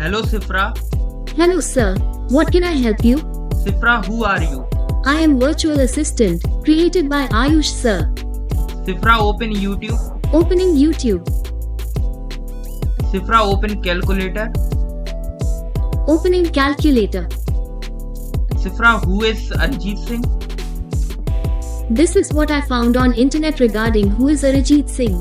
Hello, Sifra. Hello sir, what can I help you? Sifra, who are you? I am virtual assistant, created by Ayush sir. Sifra, open YouTube. Opening YouTube. Sifra, open calculator. Opening calculator. Sifra, who is Arijit Singh? This is what I found on internet regarding who is Arijit Singh.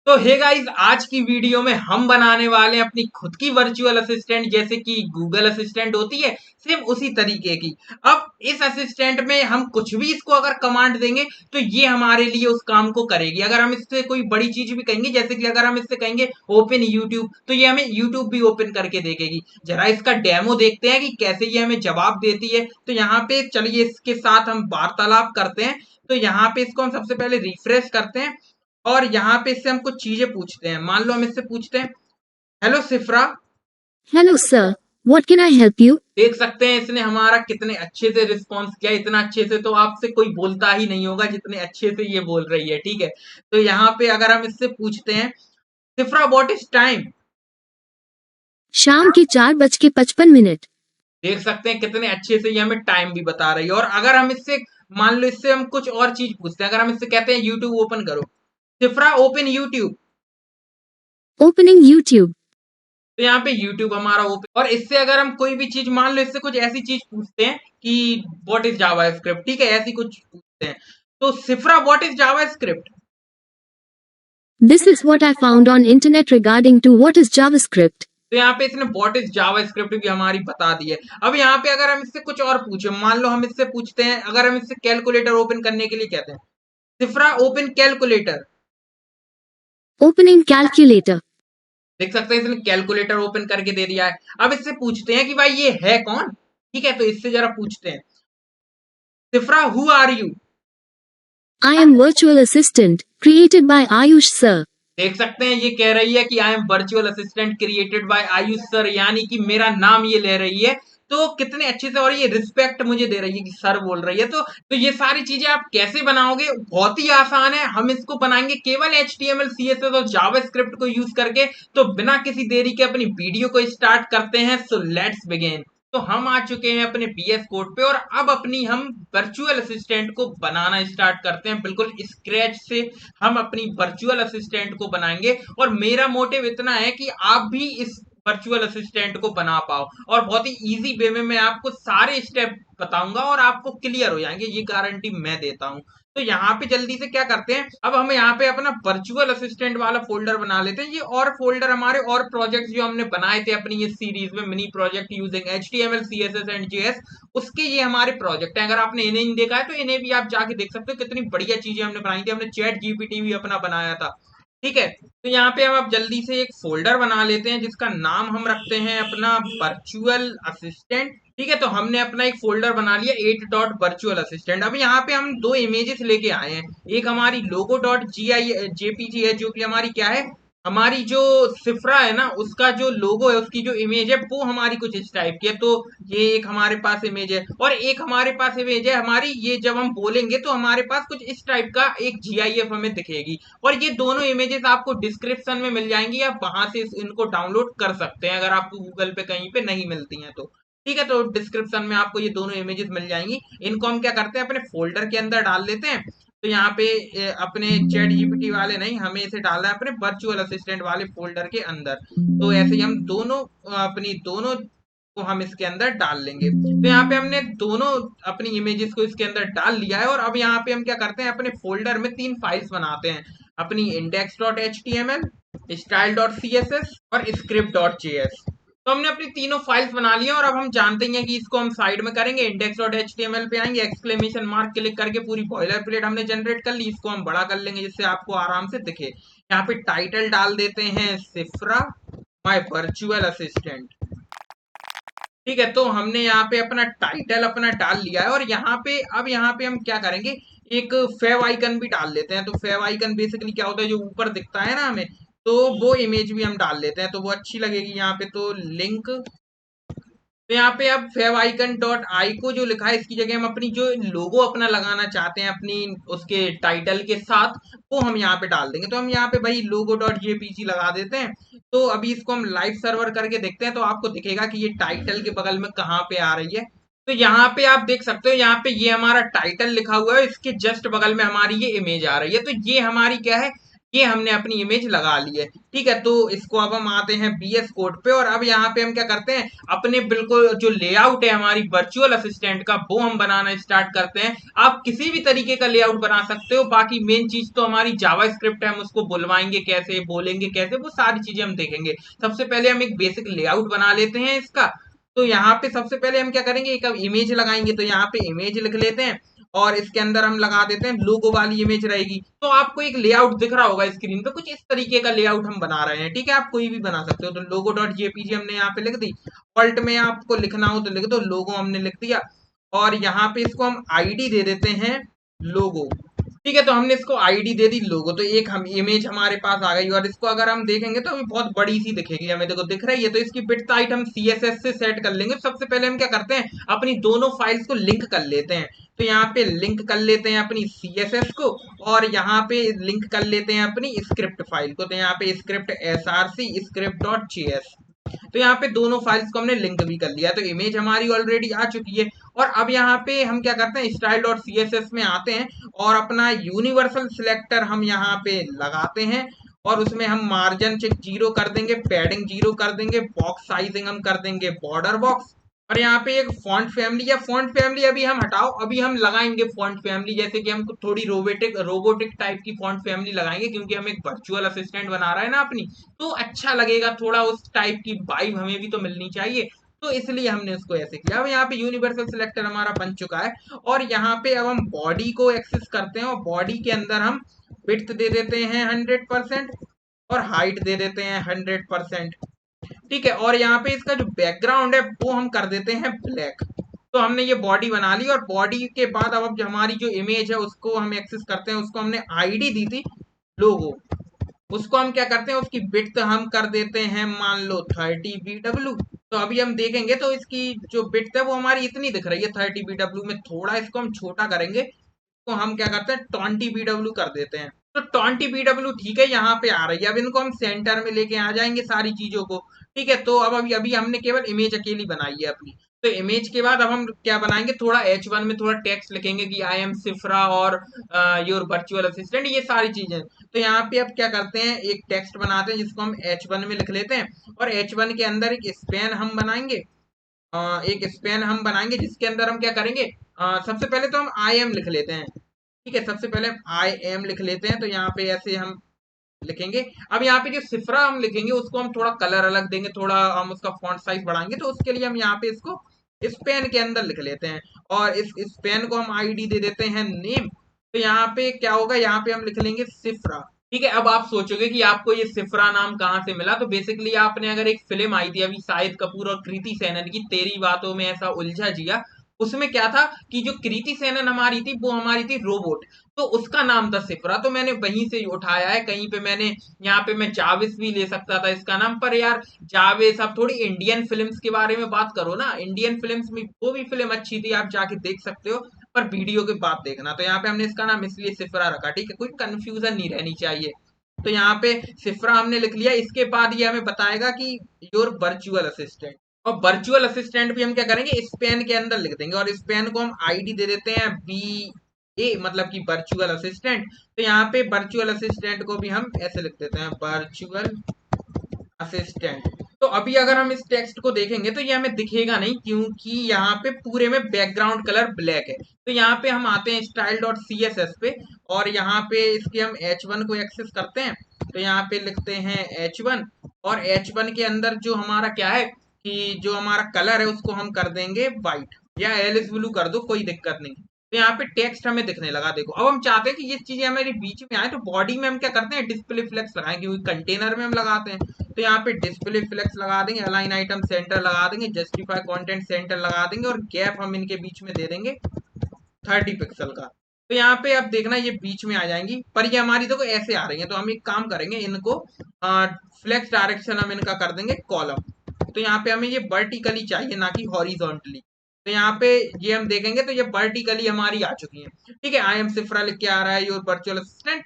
तो hey guys, आज की video में हम बनाने वाले हैं अपनी खुद की वर्चुअल असिस्टेंट, जैसे कि गूगल असिस्टेंट होती है, सेम उसी तरीके की। अब इस असिस्टेंट में हम कुछ भी इसको अगर कमांड देंगे तो ये हमारे लिए उस काम को करेगी। अगर हम इससे कोई बड़ी चीज भी कहेंगे, जैसे कि अगर हम इससे कहेंगे ओपन यूट्यूब, तो ये हमें यूट्यूब भी ओपन करके देखेगी। जरा इसका डेमो देखते हैं कि कैसे ये हमें जवाब देती है। तो यहाँ पे चलिए इसके साथ हम वार्तालाप करते हैं। तो यहाँ पे इसको हम सबसे पहले रिफ्रेश करते हैं और यहाँ पे इससे हम कुछ चीजें पूछते हैं। मान लो हम इससे पूछते हैं, hello सिफ्रा। Hello sir, what can I help you? देख सकते हैं इसने हमारा कितने अच्छे से रिस्पॉन्स किया। इतना अच्छे से तो आपसे कोई बोलता ही नहीं होगा जितने अच्छे से ये बोल रही है। ठीक है, तो यहाँ पे अगर हम इससे पूछते हैं, सिफ्रा व्हाट इज टाइम। शाम के 4:55। देख सकते हैं कितने अच्छे से ये हमें टाइम भी बता रही है। और अगर हम इससे मान लो इससे हम कुछ और चीज पूछते हैं, अगर हम इससे कहते हैं यूट्यूब ओपन करो, सिफ्रा ओपन यूट्यूब, Opening YouTube. तो यहाँ पे YouTube हमारा ओपन। और इससे अगर हम कोई भी चीज मान लो इससे कुछ ऐसी चीज पूछते हैं कि व्हाट इज जावास्क्रिप्ट, ठीक है, ऐसी कुछ पूछते हैं, तो सिफ्रा what is JavaScript. This is what I found on internet regarding to what is JavaScript. तो यहाँ पे इसने व्हाट इज जावास्क्रिप्ट भी हमारी बता दी है। अब यहाँ पे अगर हम इससे कुछ और पूछे, मान लो हम इससे पूछते हैं, अगर हम इससे कैलकुलेटर ओपन करने के लिए कहते हैं, सिफ्रा ओपन कैलकुलेटर, Opening calculator. देख सकते हैं इसने कैलकुलेटर ओपन करके दे दिया है। अब इससे पूछते हैं कि भाई ये है कौन। ठीक है, तो इससे जरा पूछते हैं, Sifra who are you. I am virtual assistant, created by Ayush sir. देख सकते हैं ये कह रही है कि आई am virtual assistant created by Ayush sir, यानी कि मेरा नाम ये ले रही है। तो कितने अच्छे से, और ये रिस्पेक्ट मुझे दे रही है कि सर बोल रही है। तो ये सारी चीजें आप कैसे बनाओगे, बहुत ही आसान है। हम इसको बनाएंगे केवल HTML CSS और जावास्क्रिप्ट को यूज करके। तो बिना किसी देरी के अपनी वीडियो को स्टार्ट करते हैं। So let's begin. तो हम आ चुके हैं अपने VS कोड पे और अब अपनी हम वर्चुअल असिस्टेंट को बनाना स्टार्ट करते हैं। बिल्कुल स्क्रैच से हम अपनी वर्चुअल असिस्टेंट को बनाएंगे और मेरा मोटिव इतना है कि आप भी इस वर्चुअल असिस्टेंट को बना पाओ और बहुत ही इजी वे में मैं आपको सारे स्टेप बताऊंगा और आपको क्लियर हो जाएंगे, ये गारंटी मैं देता हूं। तो यहाँ पे जल्दी से क्या करते हैं, अब हम यहाँ पे अपना वर्चुअल असिस्टेंट वाला फोल्डर बना लेते हैं। ये और फोल्डर हमारे और प्रोजेक्ट्स जो हमने बनाए थे अपनी इस सीरीज में, mini project using HTML CSS and JS, उसके ये हमारे प्रोजेक्ट हैं। अगर आपने इन्हें नहीं देखा है तो इन्हें भी आप जाके देख सकते हो, कितनी बढ़िया चीजें हमने बनाई थी। हमने चैट GPT भी अपना बनाया था। ठीक है, तो यहाँ पे हम अब जल्दी से एक फोल्डर बना लेते हैं जिसका नाम हम रखते हैं अपना वर्चुअल असिस्टेंट। ठीक है, तो हमने अपना एक फोल्डर बना लिया 8.virtual assistant। अब यहाँ पे हम दो इमेजेस लेके आए हैं। एक हमारी logo.jpg है, जो कि हमारी क्या है, हमारी जो सिफ्रा है ना उसका जो लोगो है, उसकी जो इमेज है वो हमारी कुछ इस टाइप की है। तो ये एक हमारे पास इमेज है और एक हमारे पास इमेज है हमारी, ये जब हम बोलेंगे तो हमारे पास कुछ इस टाइप का एक GIF हमें दिखेगी। और ये दोनों इमेजेस आपको डिस्क्रिप्शन में मिल जाएंगी, आप वहां से इनको डाउनलोड कर सकते हैं अगर आपको गूगल पे कहीं पे नहीं मिलती हैं तो। ठीक है, तो डिस्क्रिप्शन में आपको ये दोनों इमेजेस मिल जाएंगी। इनको हम क्या करते हैं, अपने फोल्डर के अंदर डाल लेते हैं। तो यहाँ पे अपने चैट GPT वाले नहीं, हमें इसे डालना है अपने वर्चुअल असिस्टेंट वाले फोल्डर के अंदर। तो ऐसे ही हम दोनों अपनी दोनों को हम इसके अंदर डाल लेंगे। तो यहाँ पे हमने दोनों अपनी इमेजेस को इसके अंदर डाल लिया है। और अब यहाँ पे हम क्या करते हैं, अपने फोल्डर में 3 फाइल्स बनाते हैं, अपनी index.html, style.css और script.js। तो हमने अपनी तीनों फाइल्स बना ली हैं और अब हम जानते हैं कि इसको हम साइड में करेंगे। index.html पे आएंगे, एक्सक्लेमेशन मार्क क्लिक करके पूरी बॉयलर प्लेट हमने जनरेट कर ली। इसको हम बड़ा कर लेंगे जिससे आपको आराम से दिखे। यहाँ पे टाइटल डाल देते हैं सिफ्रा माय वर्चुअल असिस्टेंट। ठीक है, तो हमने यहाँ पे अपना टाइटल अपना डाल लिया है। और यहाँ पे अब यहाँ पे हम क्या करेंगे, एक फेव आइकन भी डाल लेते हैं। तो फेव आइकन बेसिकली क्या होता है, जो ऊपर दिखता है ना हमें, तो वो इमेज भी हम डाल लेते हैं तो वो अच्छी लगेगी यहाँ पे। तो लिंक तो यहाँ पे अब favicon.i को जो लिखा है इसकी जगह हम अपनी जो लोगो अपना लगाना चाहते हैं अपनी उसके टाइटल के साथ वो हम यहाँ पे डाल देंगे। तो हम यहाँ पे भाई logo.jpg लगा देते हैं। तो अभी इसको हम लाइव सर्वर करके देखते हैं तो आपको दिखेगा कि ये टाइटल के बगल में कहाँ पे आ रही है। तो यहाँ पे आप देख सकते हो, यहाँ पे ये हमारा टाइटल लिखा हुआ है, इसके जस्ट बगल में हमारी ये इमेज आ रही है। तो ये हमारी क्या है, ये हमने अपनी इमेज लगा ली है। ठीक है, तो इसको अब हम आते हैं VS कोड पे और अब यहाँ पे हम क्या करते हैं, अपने बिल्कुल जो लेआउट है हमारी वर्चुअल असिस्टेंट का वो हम बनाना स्टार्ट करते हैं। आप किसी भी तरीके का लेआउट बना सकते हो, बाकी मेन चीज तो हमारी जावा स्क्रिप्ट है, हम उसको बुलवाएंगे कैसे, बोलेंगे कैसे, वो सारी चीजें हम देखेंगे। सबसे पहले हम एक बेसिक लेआउट बना लेते हैं इसका। तो यहाँ पे सबसे पहले हम क्या करेंगे, एक इमेज लगाएंगे। तो यहाँ पे इमेज लिख लेते हैं और इसके अंदर हम लगा देते हैं लोगो वाली इमेज रहेगी। तो आपको एक लेआउट दिख रहा होगा स्क्रीन पे, कुछ इस तरीके का लेआउट हम बना रहे हैं। ठीक है, आप कोई भी बना सकते हो। तो logo.jpg हमने यहाँ पे लिख दी। ऑल्ट में आपको लिखना हो तो लिख दो, लोगो हमने लिख दिया। और यहाँ पे इसको हम आईडी दे देते हैं लोगो। ठीक है, तो हमने इसको आईडी दे दी लोगो। तो एक हम इमेज हमारे पास आ गई और इसको अगर हम देखेंगे तो अभी बहुत बड़ी सी दिखेगी हमें, देखो दिख रही है। तो इसकी बिट हाइट हम CSS से सेट कर लेंगे। सबसे पहले हम क्या करते हैं, अपनी दोनों फाइल्स को लिंक कर लेते हैं। तो यहाँ पे लिंक कर लेते हैं अपनी CSS को और यहाँ पे लिंक कर लेते हैं अपनी स्क्रिप्ट फाइल को। तो यहाँ पे स्क्रिप्ट src script.js। तो यहाँ पे दोनों फाइल्स को हमने लिंक भी कर लिया। तो इमेज हमारी ऑलरेडी आ चुकी है। और अब यहाँ पे हम क्या करते हैं, style.css में आते हैं और अपना यूनिवर्सल सिलेक्टर हम यहाँ पे लगाते हैं और उसमें हम मार्जिन चेक 0 कर देंगे, पैडिंग 0 कर देंगे, बॉक्स साइजिंग हम कर देंगे बॉर्डर बॉक्स। और यहाँ पे एक फॉन्ट फैमिली, या फॉन्ट फैमिली अभी हम हटाओ, अभी हम लगाएंगे फॉन्ट फैमिली, जैसे कि हमको थोड़ी रोबोटिक टाइप की फॉन्ट फैमिली लगाएंगे, क्योंकि हम एक वर्चुअल असिस्टेंट बना रहे हैं ना अपनी, तो अच्छा लगेगा, थोड़ा उस टाइप की वाइब हमें भी तो मिलनी चाहिए। तो इसलिए हमने उसको ऐसे किया। अब यहाँ पे यूनिवर्सल सिलेक्टर हमारा बन चुका है और यहाँ पे अब हम बॉडी को एक्सेस करते हैं और बॉडी के अंदर हम विड्थ दे देते हैं 100% और हाइट दे देते हैं 100%। ठीक है, और यहाँ पे इसका जो बैकग्राउंड है वो हम कर देते हैं ब्लैक। तो हमने ये बॉडी बना ली और बॉडी के बाद अब जो हमारी जो इमेज है उसको हम एक्सेस करते हैं। उसको हमने आईडी दी थी लोगो, उसको हम क्या करते हैं, उसकी बिट्स हम कर देते हैं मान लो 30 BW। तो अभी हम देखेंगे तो इसकी जो बिट्स है वो हमारी इतनी दिख रही है 30 BW में। थोड़ा इसको हम छोटा करेंगे, तो हम क्या करते हैं 20 BW कर देते हैं। तो 20 BW ठीक है, यहाँ पे आ रही है। अब इनको हम सेंटर में लेके आ जाएंगे सारी चीजों को। ठीक है, तो अब अभी अभी हमने केवल इमेज अकेली बनाई है अपनी। तो इमेज के बाद अब हम क्या बनाएंगे, थोड़ा H1 में थोड़ा टेक्स्ट लिखेंगे कि आई एम सिफ्रा और योर वर्चुअल असिस्टेंट, ये सारी चीजें। तो यहाँ पे अब क्या करते हैं, एक टेक्स्ट बनाते हैं जिसको हम H1 में लिख लेते हैं और H1 के अंदर एक स्पेन हम बनाएंगे। एक स्पेन हम बनाएंगे जिसके अंदर हम क्या करेंगे, सबसे पहले तो हम आई एम लिख लेते हैं। ठीक है, सबसे पहले हम आई एम लिख लेते हैं। तो यहाँ पे ऐसे हम लिखेंगे। अब यहाँ पे जो सिफरा हम लिखेंगे उसको हम थोड़ा कलर अलग देंगे, थोड़ा हम उसका फॉन्ट साइज बढ़ाएंगे। तो उसके लिए हम यहाँ पे इसको इस पेन के अंदर लिख लेते हैं और इस पेन को हम आईडी दे देते हैं नेम। तो यहाँ पे क्या होगा, यहाँ पे हम लिख लेंगे सिफरा। ठीक है, अब आप सोचोगे कि आपको ये सिफरा नाम कहाँ से मिला। तो बेसिकली आपने अगर एक फिल्म आई थी अभी शाहिद कपूर और कृति सेनन की, तेरी बातों में ऐसा उलझा जिया, उसमें क्या था कि जो कृति सेनन हमारी थी वो हमारी थी रोबोट, तो उसका नाम था सिफरा। तो मैंने वहीं से उठाया है। कहीं पे मैंने, यहाँ पे मैं जाविस भी ले सकता था इसका नाम, पर यार जाविस, अब थोड़ी इंडियन फिल्म्स के बारे में बात करो ना, इंडियन फिल्म्स में वो भी फिल्म अच्छी थी, आप जाके देख सकते हो, पर वीडियो के बाद देखना। तो यहाँ पे हमने इसका नाम इसलिए सिफरा रखा। ठीक है, कोई कंफ्यूजन नहीं रहनी चाहिए। तो यहाँ पे सिफरा हमने लिख लिया। इसके बाद ये हमें बताएगा कि योर वर्चुअल असिस्टेंट, और वर्चुअल असिस्टेंट भी हम क्या करेंगे, इस पेन के अंदर लिख देंगे और इस पेन को हम आईडी दे देते हैं BA, मतलब कि वर्चुअल असिस्टेंट। तो यहाँ पे वर्चुअल असिस्टेंट को भी हम ऐसे लिख देते हैं वर्चुअल असिस्टेंट। तो अभी अगर हम इस टेक्स्ट को देखेंगे तो ये हमें दिखेगा नहीं, क्योंकि यहाँ पे पूरे में बैकग्राउंड कलर ब्लैक है। तो यहाँ पे हम आते हैं style.css पे और यहाँ पे इसके हम H1 को एक्सेस करते हैं। तो यहाँ पे लिखते हैं H1 और H1 के अंदर जो हमारा क्या है कि जो हमारा कलर है उसको हम कर देंगे व्हाइट, या एलिस ब्लू कर दो, कोई दिक्कत नहीं। तो यहाँ पे टेक्स्ट हमें दिखने लगा। देखो अब हम चाहते हैं कि ये चीजें हमारे बीच में आए, तो बॉडी में हम क्या करते हैं, डिस्प्ले फ्लेक्स लगाएं, क्योंकि कंटेनर में हम लगाते हैं। तो यहाँ पे डिस्प्ले फ्लेक्स लगा देंगे, अलाइन आइटम सेंटर लगा देंगे, जस्टिफाई कंटेंट सेंटर लगा देंगे और गैप हम इनके बीच में दे देंगे 30 पिक्सल का। तो यहाँ पे अब देखना ये बीच में आ जाएंगी, पर ये हमारी देखो ऐसे आ रही है। तो हम एक काम करेंगे, इनको फ्लेक्स डायरेक्शन हम इनका कर देंगे कॉलम। तो यहाँ पे हमें ये वर्टिकली चाहिए, ना कि हॉरिजॉन्टली। तो यहाँ पे ये हम देखेंगे तो ये वर्टिकली हमारी आ चुकी है। ठीक है, आई एम सिफ्रा लिख के आ रहा है, योर वर्चुअल असिस्टेंट,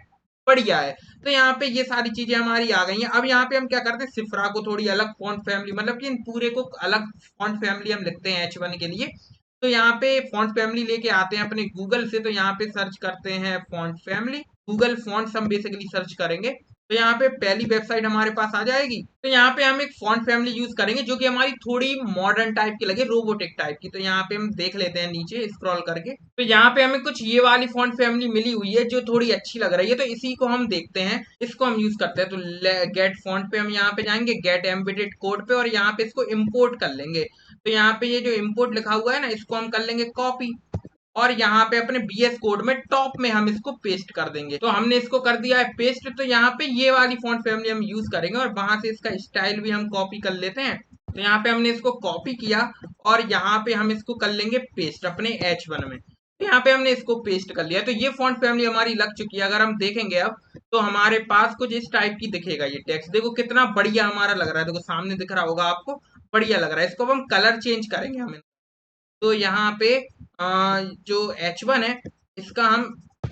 बढ़िया है। तो यहाँ पे ये सारी चीजें हमारी आ गई हैं। अब यहाँ पे हम क्या करते हैं, सिफ्रा को थोड़ी अलग फॉन्ट फैमिली, मतलब कि इन पूरे को अलग फॉन्ट फैमिली हम लिखते हैं H1 के लिए। तो यहाँ पे फॉन्ट फैमिली लेके आते हैं अपने गूगल से, तो यहाँ पे सर्च करते हैं फॉन्ट फैमिली, गूगल फॉन्ट्स हम बेसिकली सर्च करेंगे। तो यहाँ पे पहली वेबसाइट हमारे पास आ जाएगी। तो यहाँ पे हम एक फॉन्ट फैमिली यूज करेंगे जो कि हमारी थोड़ी मॉडर्न टाइप की लगे, रोबोटिक टाइप की। तो यहाँ पे हम देख लेते हैं नीचे स्क्रॉल करके, तो यहाँ पे हमें कुछ ये वाली फॉन्ट फैमिली मिली हुई है जो थोड़ी अच्छी लग रही है, तो इसी को हम देखते हैं, इसको हम यूज करते हैं। तो गेट फॉन्ट पे हम यहाँ पे जाएंगे, गेट एम्बेडेड कोड पे, और यहाँ पे इसको इम्पोर्ट कर लेंगे। तो यहाँ पे ये जो इम्पोर्ट लिखा हुआ है ना, इसको हम कर लेंगे कॉपी, और यहाँ पे अपने बीएस कोड में टॉप में हम इसको पेस्ट कर देंगे। तो हमने इसको कर दिया है पेस्ट। तो यहाँ पे ये वाली फॉन्ट फैमिली हम यूज करेंगे, और वहां से इसका स्टाइल भी हम कॉपी कर लेते हैं। तो यहाँ पे हमने इसको कॉपी किया, और यहाँ पे हम इसको कर लेंगे पेस्ट अपने H1 में। तो यहाँ पे हमने इसको पेस्ट कर लिया। तो ये फॉन्ट फैमिली हमारी लग चुकी है। अगर हम देखेंगे अब, तो हमारे पास कुछ इस टाइप की दिखेगा ये टेक्स्ट। देखो कितना बढ़िया हमारा लग रहा है, देखो सामने दिख रहा होगा आपको, बढ़िया लग रहा है। इसको अब हम कलर चेंज करेंगे हमें। तो यहाँ पे जो H1 है, इसका हम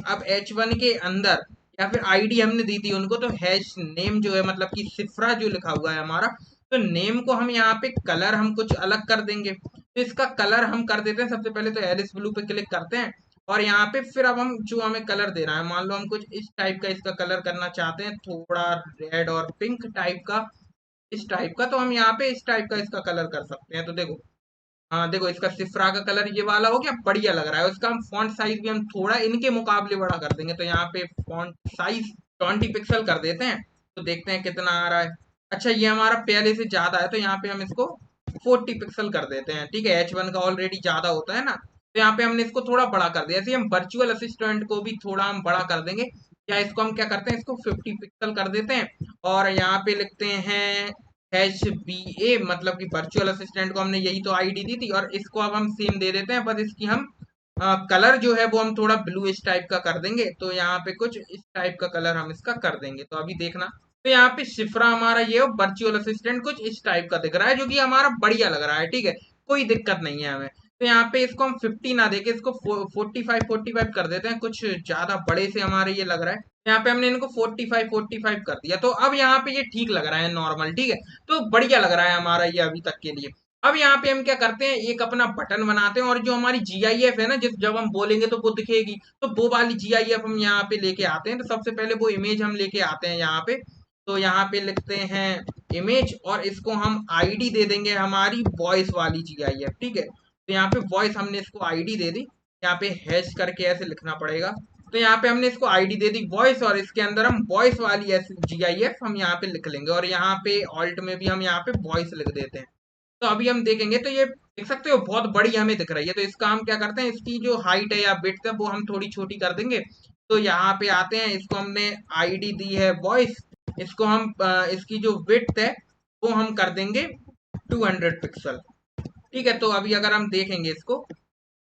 अब H1 के अंदर, या फिर आईडी हमने दी थी उनको, तो हैश नेम जो है, मतलब कि सिफ्रा जो लिखा हुआ है हमारा, तो नेम को हम यहाँ पे कलर हम कुछ अलग कर देंगे। तो इसका कलर हम कर देते हैं, सबसे पहले तो एलिस ब्लू पे क्लिक करते हैं, और यहाँ पे फिर अब हम जो हमें कलर दे रहा है, मान लो हम कुछ इस टाइप का इसका कलर करना चाहते हैं, थोड़ा रेड और पिंक टाइप का, इस टाइप का, तो हम यहाँ पे इस टाइप का इसका कलर कर सकते हैं। तो देखो, हाँ देखो, इसका सिफ्रा का कलर ये वाला हो गया, बढ़िया लग रहा है। उसका हम फॉन्ट साइज भी हम थोड़ा इनके मुकाबले बड़ा कर देंगे। तो यहाँ पे फॉन्ट साइज 20 पिक्सल कर देते हैं, तो देखते हैं कितना आ रहा है। अच्छा, ये हमारा पहले से ज्यादा है, तो यहाँ पे हम इसको 40 पिक्सल कर देते हैं। ठीक है, H1 का ऑलरेडी ज्यादा होता है ना, तो यहाँ पे हमने इसको थोड़ा बड़ा कर दिया। ऐसे ही हम वर्चुअल असिस्टेंट को भी थोड़ा हम बड़ा कर देंगे, या इसको हम क्या करते हैं, इसको 50 पिक्सल कर देते हैं, और यहाँ पे लिखते हैं HBA, मतलब कि वर्चुअल असिस्टेंट को हमने यही तो आईडी दी थी, और इसको अब हम सेम दे देते हैं, बस इसकी हम कलर जो है वो हम थोड़ा ब्लू इस टाइप का कर देंगे। तो यहाँ पे कुछ इस टाइप का कलर हम इसका कर देंगे। तो अभी देखना, तो यहाँ पे शिफ्रा हमारा ये वर्चुअल असिस्टेंट कुछ इस टाइप का दिख रहा है, जो कि हमारा बढ़िया लग रहा है। ठीक है, कोई दिक्कत नहीं है हमें। तो यहाँ पे इसको हम 50 ना देके इसको 45 कर देते हैं, कुछ ज्यादा बड़े से हमारे ये लग रहा है। यहाँ पे हमने इनको 45 कर दिया। तो अब यहाँ पे ये ठीक लग रहा है, नॉर्मल। ठीक है, तो बढ़िया लग रहा है हमारा ये अभी तक के लिए। अब यहाँ पे हम क्या करते हैं, एक अपना बटन बनाते हैं, और जो हमारी GIF है ना, जिस जब हम बोलेंगे तो वो दिखेगी, तो वो वाली GIF हम यहाँ पे लेके आते हैं। तो सबसे पहले वो इमेज हम लेके आते हैं यहाँ पे। तो यहाँ पे लिखते हैं इमेज, और इसको हम आईडी दे देंगे हमारी वॉइस वाली GIF। ठीक है, तो यहाँ पे वॉइस हमने इसको आईडी दे दी, यहाँ पे हैश करके ऐसे लिखना पड़ेगा। तो यहाँ पे हमने इसको आईडी दे दी वॉइस, और इसके अंदर हम वॉइस वाली GIF हम यहाँ पे लिख लेंगे, और यहाँ पे ऑल्ट में भी हम यहाँ पे वॉइस लिख देते हैं। तो अभी हम देखेंगे, तो ये देख सकते हो बहुत बड़ी हमें दिख रही है। तो इसका हम क्या करते हैं, इसकी जो हाइट है या विड्थ है वो हम थोड़ी छोटी कर देंगे। तो यहाँ पे आते हैं, इसको हमने आईडी दी है वॉइस, इसको हम इसकी जो विड्थ है वो हम कर देंगे 200 पिक्सल। ठीक है, तो अभी अगर हम देखेंगे इसको,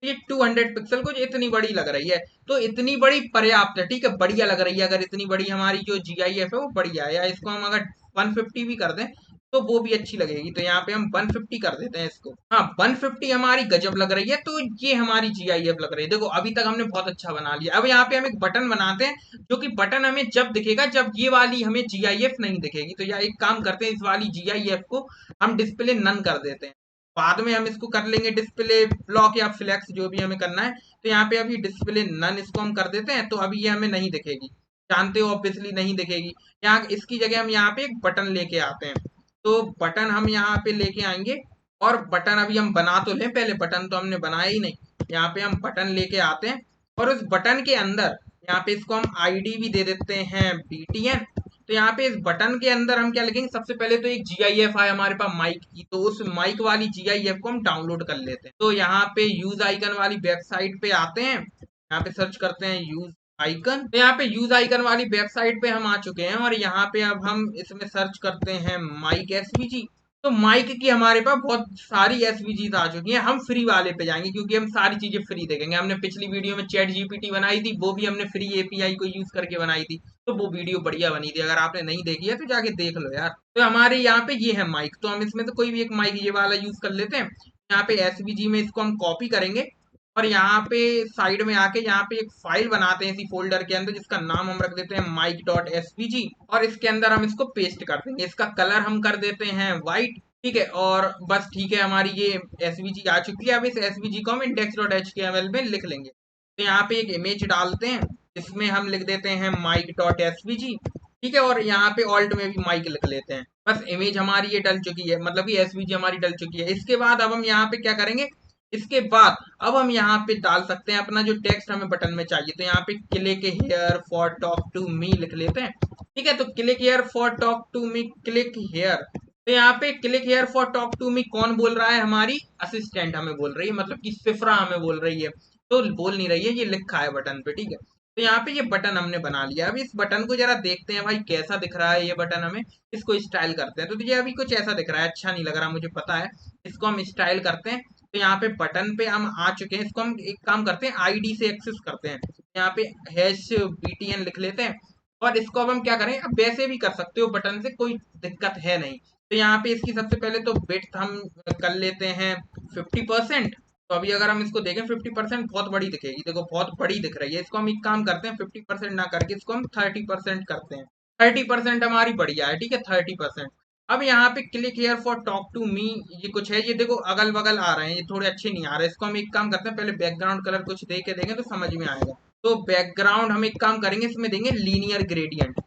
ये 200 पिक्सल कुछ इतनी बड़ी लग रही है, तो इतनी बड़ी पर्याप्त है। ठीक है, बढ़िया लग रही है। अगर इतनी बड़ी हमारी जो GIF है वो बढ़िया है, या इसको हम अगर 150 भी कर दें तो वो भी अच्छी लगेगी। तो यहाँ पे हम 150 कर देते हैं इसको। हाँ, 150 हमारी गजब लग रही है। तो ये हमारी GIF लग रही है। देखो अभी तक हमने बहुत अच्छा बना लिया। अब यहाँ पे हम एक बटन बनाते हैं, जो कि बटन हमें जब दिखेगा जब ये वाली हमें GIF नहीं दिखेगी। तो या एक काम करते हैं, इस वाली GIF को हम डिस्प्ले नन कर देते हैं, बाद में हम इसको कर लेंगे डिस्प्ले ब्लॉक या फ्लैक्स, जो भी हमें करना है। तो यहाँ पे अभी डिस्प्ले नन इसको हम कर देते हैं, तो अभी ये हमें नहीं दिखेगी, जानते हो ऑब्वियसली नहीं दिखेगी। यहाँ इसकी जगह हम यहाँ पे एक बटन लेके आते हैं। तो बटन हम यहाँ पे लेके आएंगे, और बटन अभी हम बना तो लें, पहले बटन तो हमने बनाया ही नहीं। यहाँ पे हम बटन लेके आते हैं, और उस बटन के अंदर यहाँ पे इसको हम आईडी भी दे देते हैं BTN। तो यहाँ पे इस बटन के अंदर हम क्या लिखेंगे, सबसे पहले तो एक GIF है हमारे पास माइक की, तो उस माइक वाली GIF को हम डाउनलोड कर लेते हैं। तो यहाँ पे यूज आइकन वाली वेबसाइट पे आते हैं, यहाँ पे सर्च करते हैं यूज आइकन। तो यहाँ पे यूज आइकन वाली वेबसाइट पे हम आ चुके हैं, और यहाँ पे अब हम इसमें सर्च करते हैं माइक SVG। तो माइक की हमारे पास बहुत सारी एसवीजीज आ चुकी हैं। हम फ्री वाले पे जाएंगे क्योंकि हम सारी चीजें फ्री देखेंगे। हमने पिछली वीडियो में चैट जीपीटी बनाई थी, वो भी हमने फ्री एपीआई को यूज करके बनाई थी, तो वो वीडियो बढ़िया बनी थी। अगर आपने नहीं देखी है तो जाके देख लो यार। तो हमारे यहाँ पे ये है माइक, तो हम इसमें से कोई भी एक माइक ये वाला यूज कर लेते हैं। यहाँ पे एसवीजी में इसको हम कॉपी करेंगे और यहाँ पे साइड में आके यहाँ पे एक फाइल बनाते हैं इसी फोल्डर के अंदर, जिसका नाम हम रख देते हैं mic.svg, और इसके अंदर हम इसको पेस्ट कर देंगे। इसका कलर हम कर देते हैं व्हाइट, ठीक है। और बस ठीक है, हमारी ये एसवीजी आ चुकी है। अब इस एसवीजी को हम index.html में लिख लेंगे। तो यहाँ पे एक इमेज डालते हैं, इसमें हम लिख देते हैं mic.svg, ठीक है। और यहाँ पे ऑल्ट में भी माइक लिख लेते हैं। बस इमेज हमारी ये डल चुकी है, मतलब कि एसवीजी हमारी डल चुकी है। इसके बाद अब हम यहाँ पे क्या करेंगे, इसके बाद अब हम यहाँ पे डाल सकते हैं अपना जो टेक्स्ट हमें बटन में चाहिए। तो यहाँ पे click here for talk to me लिख लेते हैं, ठीक है। तो click here for talk to me, click here. तो यहाँ पे click here for talk to me कौन बोल रहा है, हमारी असिस्टेंट हमें बोल रही है, मतलब कि सिफरा हमें बोल रही है। तो बोल नहीं रही है, ये लिखा है बटन पे, ठीक है। तो यहाँ पे ये बटन हमने बना लिया। अब इस बटन को जरा देखते हैं भाई कैसा दिख रहा है ये बटन हमें। इसको स्टाइल करते हैं। तो ये अभी कुछ ऐसा दिख रहा है, अच्छा नहीं लग रहा, मुझे पता है। इसको हम स्टाइल करते हैं। तो यहाँ पे बटन पे हम आ चुके हैं। इसको हम एक काम करते हैं, आईडी से एक्सेस करते हैं। यहाँ पे #btn लिख लेते हैं और इसको अब हम क्या करें, अब वैसे भी कर सकते हो बटन से, कोई दिक्कत है नहीं। तो यहाँ पे इसकी सबसे पहले तो विड्थ हम कर लेते हैं 50%। तो अभी अगर हम इसको देखें 50% बहुत बड़ी दिखेगी, देखो बहुत बड़ी दिख रही है। इसको हम एक काम करते हैं, 50% ना करके इसको हम 30% करते हैं। 30% हमारी बढ़िया है, ठीक है, 30%। अब यहाँ पे click here for talk to me, ये कुछ है, ये देखो अगल बगल आ रहे हैं, ये थोड़े अच्छे नहीं आ रहे। इसको हम एक काम करते हैं, पहले बैकग्राउंड कलर कुछ दे के देंगे तो समझ में आएगा। तो बैकग्राउंड हम एक काम करेंगे, इसमें देंगे लीनियर ग्रेडियंट।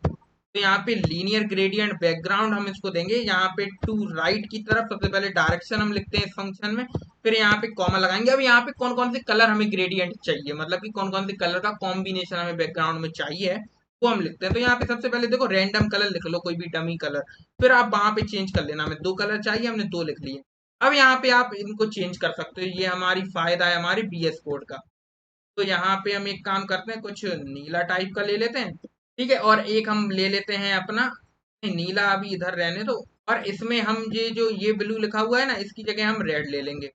तो यहाँ पे लीनियर ग्रेडियंट बैकग्राउंड हम इसको देंगे यहाँ पे टू राइट की तरफ। सबसे पहले डायरेक्शन हम लिखते हैं इस फंक्शन में, फिर यहाँ पे कॉमा लगाएंगे। अब यहाँ पे कौन कौन से कलर हमें ग्रेडियंट चाहिए, मतलब कि कौन कौन से कलर का कॉम्बिनेशन हमें बैकग्राउंड में चाहिए, वो हम लिखते हैं। तो यहाँ पे सबसे पहले देखो रैंडम कलर लिख लो, कोई भी डमी कलर, फिर आप वहां पे चेंज कर लेना। हमें 2 कलर चाहिए, हमने 2 लिख लिए। अब यहाँ पे आप इनको चेंज कर सकते हो, ये हमारी फायदा है हमारे बीएस कोड का। तो यहाँ पे हम एक काम करते हैं, कुछ नीला टाइप का ले लेते हैं, ठीक है। और एक हम ले लेते हैं अपना, नहीं, नीला अभी इधर रहने दो। और इसमें हम ये जो ये ब्लू लिखा हुआ है ना, इसकी जगह हम रेड ले लेंगे।